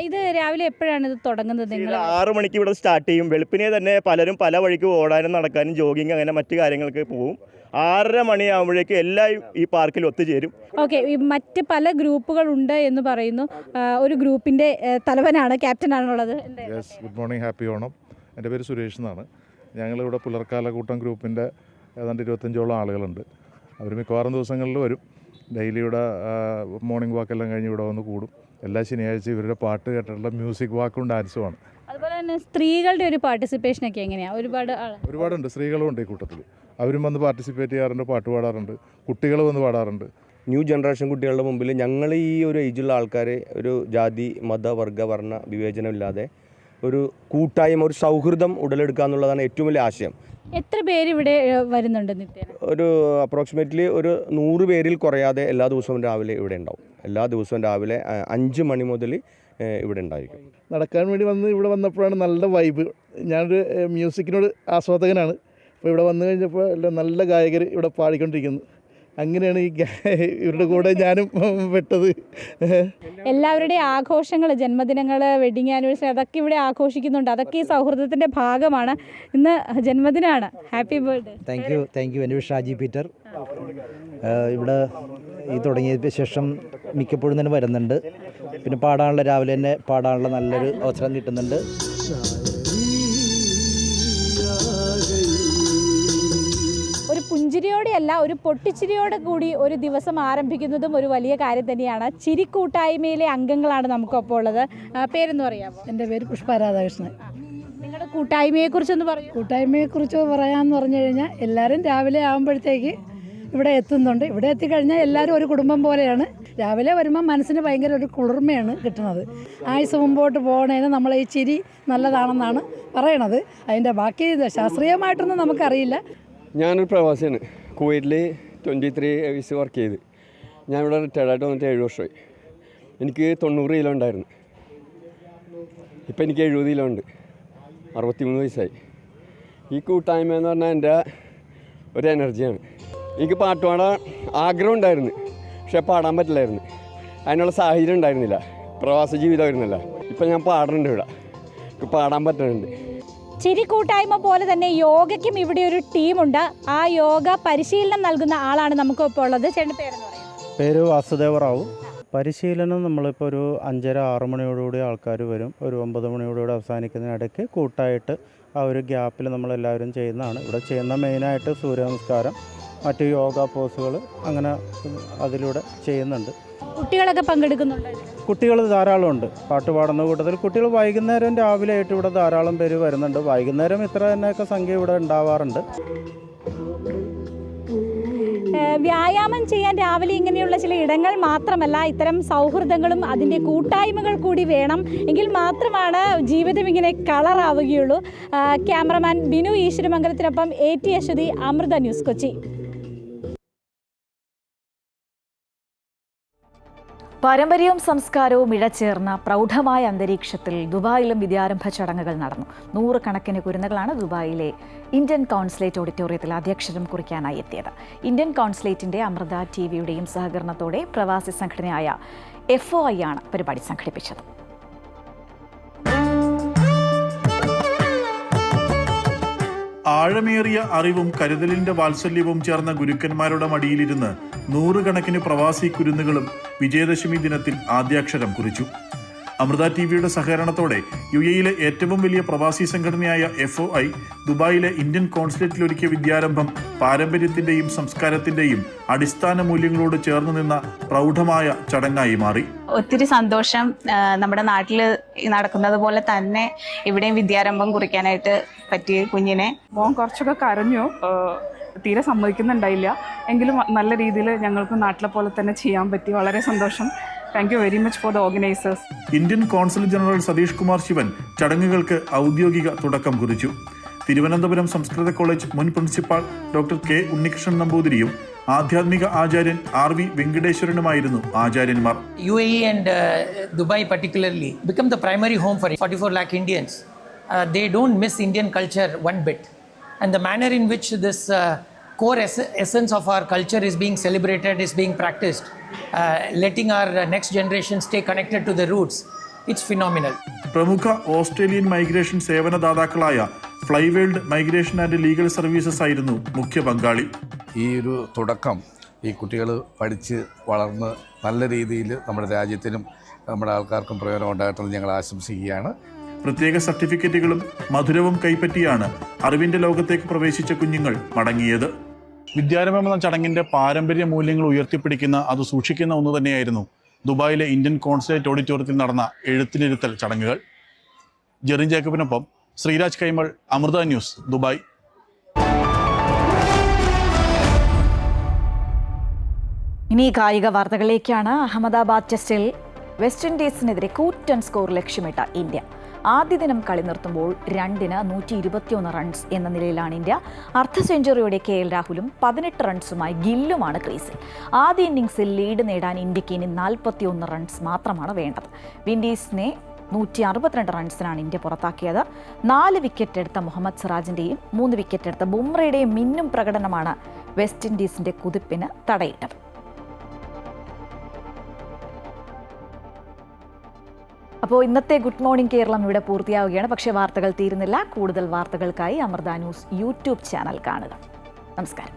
ഇത് രാവിലെ എപ്പോഴാണ് ഇത് തുടങ്ങുന്നത്? നിങ്ങൾ 6 മണിക്ക് ഇവിടെ സ്റ്റാർട്ട് ചെയ്യും. വെളുപ്പിനെ തന്നെ പലരും പല വഴിക്ക് ഓടാനും നടക്കാനും ജോഗിങ് അങ്ങനെ മറ്റു കാര്യങ്ങൾക്ക് പോകും. 6:30 മണിയാകുമ്പോഴേക്കും എല്ലാവരും ഈ പാർക്കിൽ ഒത്തുചേരും. ഓക്കെ, മറ്റ് പല ഗ്രൂപ്പുകളുണ്ട് എന്ന് പറയുന്നു. ഒരു ഗ്രൂപ്പിൻ്റെ തലവനാണ്, ക്യാപ്റ്റനാണുള്ളത്. Good morning, happy Onam. എൻ്റെ പേര് സുരേഷ് എന്നാണ്. ഞങ്ങളിവിടെ പുലർക്കാലക്കൂട്ടം ഗ്രൂപ്പിൻ്റെ ഏതാണ്ട് 25ഓളം ആളുകളുണ്ട്. അവർ മിക്കവാറും ദിവസങ്ങളിൽ വരും. ഡെയിലി ഇവിടെ മോർണിംഗ് വാക്കെല്ലാം കഴിഞ്ഞ് ഇവിടെ വന്ന് കൂടും. എല്ലാ ശനിയാഴ്ചയും ഇവരുടെ പാട്ട് കേട്ടിട്ടുള്ള മ്യൂസിക് വാക്കും ഡാൻസുമാണ്. അതുപോലെ തന്നെ സ്ത്രീകളുടെ ഒരു പാർട്ടിസിപ്പേഷനൊക്കെ എങ്ങനെയാണ്? ഒരുപാടുണ്ട്, സ്ത്രീകളും ഉണ്ട് ഈ കൂട്ടത്തിൽ. അവരും വന്ന് പാർട്ടിസിപ്പേറ്റ് ചെയ്യാറുണ്ട്, പാട്ട് പാടാറുണ്ട്, കുട്ടികൾ വന്ന് പാടാറുണ്ട്. ന്യൂ ജനറേഷൻ കുട്ടികളുടെ മുമ്പിൽ ഞങ്ങൾ ഈ ഒരു ഏജുള്ള ആൾക്കാർ ഒരു ജാതി മത വർഗ വർണ്ണ വിവേചനമില്ലാതെ ഒരു കൂട്ടായ്മ, ഒരു സൗഹൃദം ഉടലെടുക്കുക എന്നുള്ളതാണ് ഏറ്റവും വലിയ ആശയം. എത്ര പേര് ഇവിടെ വരുന്നുണ്ട് നിത്യേന? ഒരു അപ്രോക്സിമേറ്റ്ലി ഒരു 100 പേരിൽ കുറയാതെ എല്ലാ ദിവസവും രാവിലെ ഇവിടെ ഉണ്ടാവും. എല്ലാ ദിവസവും രാവിലെ 5 മണി മുതൽ ഇവിടെ ഉണ്ടായിരിക്കും. നടക്കാൻ വേണ്ടി ഇവിടെ വന്നപ്പോഴാണ് നല്ല വൈബ്. ഞാനൊരു മ്യൂസിക്കിനോട് ആസ്വാദകനാണ്. അപ്പോൾ ഇവിടെ വന്നു കഴിഞ്ഞപ്പോൾ നല്ല ഗായകർ ഇവിടെ പാടിക്കൊണ്ടിരിക്കുന്നു. അങ്ങനെയാണ് ഇവരുടെ കൂടെ ഞാനും പെട്ടത്. എല്ലാവരുടെയും ആഘോഷങ്ങൾ, ജന്മദിനങ്ങൾ, വെഡിങ് ആനിവേഴ്സറി, അതൊക്കെ ഇവിടെ ആഘോഷിക്കുന്നുണ്ട്. അതൊക്കെ ഈ സൗഹൃദത്തിൻ്റെ ഭാഗമാണ്. ഇന്ന് ജന്മദിനമാണ്. Happy birthday. Thank you. എൻ്റെ പേര് ഷാജി പീറ്റർ. ഇവിടെ ഈ തുടങ്ങിയതിന് ശേഷം മിക്കപ്പോഴും തന്നെ വരുന്നുണ്ട്. പിന്നെ പാടാനുള്ള, രാവിലെ തന്നെ പാടാനുള്ള നല്ലൊരു അവസരം കിട്ടുന്നുണ്ട്. ഒരു പുഞ്ചിരിയോടെയല്ല, ഒരു പൊട്ടിച്ചിരിയോടെ കൂടി ഒരു ദിവസം ആരംഭിക്കുന്നതും ഒരു വലിയ കാര്യം തന്നെയാണ്. ചിരിക്കൂട്ടായ്മയിലെ അംഗങ്ങളാണ് നമുക്കൊപ്പം ഉള്ളത്. പേരെന്ന് പറയാമോ? എൻ്റെ പേര് പുഷ്പ രാധാകൃഷ്ണൻ. നിങ്ങളുടെ കൂട്ടായ്മയെക്കുറിച്ചൊന്ന് പറയൂ. കൂട്ടായ്മയെക്കുറിച്ച് പറയാമെന്ന് പറഞ്ഞു കഴിഞ്ഞാൽ എല്ലാവരും രാവിലെ ആകുമ്പോഴത്തേക്ക് ഇവിടെ എത്തുന്നുണ്ട്. ഇവിടെ എത്തിക്കഴിഞ്ഞാൽ എല്ലാവരും ഒരു കുടുംബം പോലെയാണ്. രാവിലെ വരുമ്പോൾ മനസ്സിന് ഭയങ്കര ഒരു കുളിർമയാണ് കിട്ടുന്നത്. ആയുസ് മുമ്പോട്ട് പോകണേന് നമ്മൾ ഈ ചിരി നല്ലതാണെന്നാണ് പറയണത്. അതിൻ്റെ ബാക്കി ശാസ്ത്രീയമായിട്ടൊന്നും നമുക്കറിയില്ല. ഞാനൊരു പ്രവാസിയാണ്. കുവൈറ്റിൽ 23 ഇയേഴ്സ് വർക്ക് ചെയ്ത് ഞാനിവിടെ റിട്ടയർഡായിട്ട് വന്നിട്ട് 7 വർഷമായി. എനിക്ക് 90 കിലോ ഉണ്ടായിരുന്നു. ഇപ്പം എനിക്ക് 70 കിലോ ഉണ്ട്. 63 വയസ്സായി. ഈ കൂട്ടായ്മ എന്ന് പറഞ്ഞാൽ എൻ്റെ ഒരു എനർജിയാണ്. എനിക്ക് പാട്ട് പാടാൻ ആഗ്രഹം ഉണ്ടായിരുന്നു, പക്ഷെ പാടാൻ പറ്റില്ലായിരുന്നു. അതിനുള്ള സാഹചര്യം ഉണ്ടായിരുന്നില്ല. പ്രവാസ ജീവിതമായിരുന്നില്ല. ഇപ്പം ഞാൻ പാടുന്നുണ്ട്, ഇവിടെ പാടാൻ പറ്റുന്നുണ്ട്. ചിരിക്കൂട്ടായ്മ പോലെ തന്നെ യോഗയ്ക്കും ഇവിടെ ഒരു ടീമുണ്ട്. ആ യോഗ പരിശീലനം നൽകുന്ന ആളാണ് നമുക്കിപ്പോൾ ഉള്ളത്. ചേട്ടൻ്റെ പേരെന്ന് പറയാം? പേര് വാസുദേവ റാവു. പരിശീലനം നമ്മളിപ്പോൾ ഒരു 5:30-6 മണിയോടുകൂടി ആൾക്കാർ വരും. ഒരു 9 മണിയോടുകൂടി അവസാനിക്കുന്നതിനിടയ്ക്ക് കൂട്ടായിട്ട് ആ ഒരു ഗ്യാപ്പിൽ നമ്മളെല്ലാവരും ചെയ്യുന്നതാണ്. ഇവിടെ ചെയ്യുന്ന മെയിനായിട്ട് സൂര്യനമസ്കാരം, മറ്റ് യോഗ പോസുകൾ, അങ്ങനെ അതിലൂടെ ചെയ്യുന്നുണ്ട്. കുട്ടികളൊക്കെ പങ്കെടുക്കുന്നുണ്ട്? കുട്ടികൾ ധാരാളം ഉണ്ട്. പാട്ട് പാടുന്ന കൂട്ടത്തിൽ കുട്ടികൾ വൈകുന്നേരം രാവിലെ ആയിട്ട് ഇവിടെ ധാരാളം പേര് വരുന്നുണ്ട്. വൈകുന്നേരം ഇത്ര തന്നെയൊക്കെ സംഖ്യ ഇവിടെ ഉണ്ടാവാറുണ്ട്. വ്യായാമം ചെയ്യാൻ രാവിലെ ഇങ്ങനെയുള്ള ചില ഇടങ്ങൾ മാത്രമല്ല, ഇത്തരം സൗഹൃദങ്ങളും അതിൻ്റെ കൂട്ടായ്മകൾ കൂടി വേണം. എങ്കിൽ മാത്രമാണ് ജീവിതം ഇങ്ങനെ കളറാവുകയുള്ളൂ. ക്യാമറമാൻ ബിനു ഈശ്വരമംഗലത്തിനൊപ്പം AT അശ്വതി, അമൃത ന്യൂസ്, കൊച്ചി. പാരമ്പര്യവും സംസ്കാരവും ഇഴചേർന്ന പ്രൗഢമായ അന്തരീക്ഷത്തിൽ ദുബായിലും വിദ്യാരംഭ ചടങ്ങുകൾ നടന്നു. 100 കണക്കിന് കുരുന്നുകളാണ് ദുബായിലെ ഇന്ത്യൻ കോൺസുലേറ്റ് ഓഡിറ്റോറിയത്തിൽ അധ്യക്ഷരം കുറിക്കാനായി എത്തിയത്. ഇന്ത്യൻ കോൺസുലേറ്റിന്റെ അമൃത TVയുടെയും സഹകരണത്തോടെ പ്രവാസി സംഘടനയായ FOI ആണ് പരിപാടി സംഘടിപ്പിച്ചത്. ആഴമേറിയ അറിവും കരുതലിന്റെ വാത്സല്യവും ചേർന്ന ഗുരുക്കന്മാരുടെ മടിയിലിരുന്ന് 100 കണക്കിന് പ്രവാസി കുരുന്നുകളും വിജയദശമി ദിനത്തിൽ ആദ്യാക്ഷരം കുറിച്ചു. അമൃത TVയുടെ സഹകരണത്തോടെ UAEയിലെ ഏറ്റവും വലിയ പ്രവാസി സംഘടനയായ FOI ദുബായിലെ ഇന്ത്യൻ കോൺസുലേറ്റിൽ ഒരുക്കിയ വിദ്യാരംഭം പാരമ്പര്യത്തിന്റെയും സംസ്കാരത്തിന്റെയും അടിസ്ഥാന മൂല്യങ്ങളോട് ചേർന്ന് നിന്ന പ്രൗഢമായ ചടങ്ങായി മാറി. ഒത്തിരി സന്തോഷം. നമ്മുടെ നാട്ടിൽ നടക്കുന്നത് പോലെ തന്നെ ഇവിടെയും വിദ്യാരംഭം കുറിക്കാനായിട്ട് പറ്റിയ കുഞ്ഞിനെ. മോൻ കുറച്ചൊക്കെ കരഞ്ഞു, തീരെ സമ്മതിക്കുന്നുണ്ടായില്ല. എങ്കിലും നല്ല രീതിയിൽ ഞങ്ങൾക്ക് നാട്ടിലെ പോലെ തന്നെ ചെയ്യാൻ പറ്റി. വളരെ സന്തോഷം. Thank you very much for the organizers. Indian consul general Satish Kumar Sivan ചടങ്ങുകൾക്ക് ഔദ്യോഗിക തുടക്കം കുറിച്ചു. തിരുവനന്തപുരം സംസ്കൃത കോളേജ് മുൻ പ്രിൻസിപ്പാൾ ഡോക്ടർ K ഉണ്ണികൃഷ്ണൻ നമ്പൂതിരിയും ആധ്യാത്മിക ആചാര്യൻ RV വെങ്കടേശ്വരനുമായിരുന്നു ആചാര്യന്മാർ. UAE and Dubai particularly become the primary home for 44 lakh Indians. They don't miss Indian culture one bit. And the manner in which this core essence of our culture is being celebrated, is being practiced, letting our next generation stay connected to the roots, it's phenomenal. പ്രമുഖ Australian migration സേവനദാതാക്കളായ Flyworld migration and legal services ആയിരുന്നു മുഖ്യ പങ്കാളി. ഈ ഒരു തുടക്കം ഈ കുട്ടികൾ പഠിച്ച് വളർന്ന് നല്ല രീതിയിൽ നമ്മുടെ രാജ്യത്തിനും നമ്മുടെ ആൾക്കാർക്കും പ്രയോജനം ഉണ്ടാകട്ടെന്ന് ഞങ്ങൾ ആശംസിക്കുകയാണ്. പ്രത്യേക സർട്ടിഫിക്കറ്റുകളും മധുരവും കൈപ്പറ്റിയാണ് അറിവിന്റെ ലോകത്തേക്ക് പ്രവേശിച്ച കുഞ്ഞുങ്ങൾ മടങ്ങിയത്. വിദ്യാരംഭം എന്ന ചടങ്ങിന്റെ പാരമ്പര്യ മൂല്യങ്ങൾ ഉയർത്തിപ്പിടിക്കുന്ന, അത് സൂക്ഷിക്കുന്ന ഒന്ന് തന്നെയായിരുന്നു ദുബായിലെ ഇന്ത്യൻ കോൺസുലേറ്റ് ഓഡിറ്റോറിയത്തിൽ നടന്ന എഴുത്തിനിരുത്തൽ ചടങ്ങുകൾ. ജെറിൻ ജേക്കബിനൊപ്പം ശ്രീരാജ് കൈമൾ, അമൃത ന്യൂസ്, ദുബായ്. ഇനി കായിക വാർത്തകളിലേക്കാണ്. അഹമ്മദാബാദ് ടെസ്റ്റിൽ വെസ്റ്റ് ഇൻഡീസിനെതിരെ കൂറ്റൻ സ്കോർ ലക്ഷ്യമിട്ട ഇന്ത്യ. ആദ്യ ദിനം കളി നിർത്തുമ്പോൾ 2-ന് 121 റൺസ് എന്ന നിലയിലാണ് ഇന്ത്യ. അർദ്ധ സെഞ്ചുറിയോടെ KL രാഹുലും 18 റൺസുമായി ഗില്ലുമാണ് ക്രീസിൽ. ആദ്യ ഇന്നിംഗ്സിൽ ലീഡ് നേടാൻ ഇന്ത്യക്ക് ഇനി 41 റൺസ് മാത്രമാണ് വേണ്ടത്. വിൻഡീസിനെ 162 റൺസിനാണ് ഇന്ത്യ പുറത്താക്കിയത്. 4 വിക്കറ്റ് എടുത്ത മുഹമ്മദ് സിറാജിന്റെയും 3 വിക്കറ്റ് എടുത്ത ബുംറയുടെയും മിന്നും പ്രകടനമാണ് വെസ്റ്റ് ഇൻഡീസിന്റെ കുതിപ്പിന് തടയിട്ടത്. അപ്പോൾ ഇന്നത്തെ ഗുഡ് മോർണിംഗ് കേരളം ഇവിടെ പൂർത്തിയാവുകയാണ്. പക്ഷേ വാർത്തകൾ തീരുന്നില്ല. കൂടുതൽ വാർത്തകൾക്കായി അമൃത ന്യൂസ് യൂട്യൂബ് ചാനൽ കാണുക. നമസ്കാരം.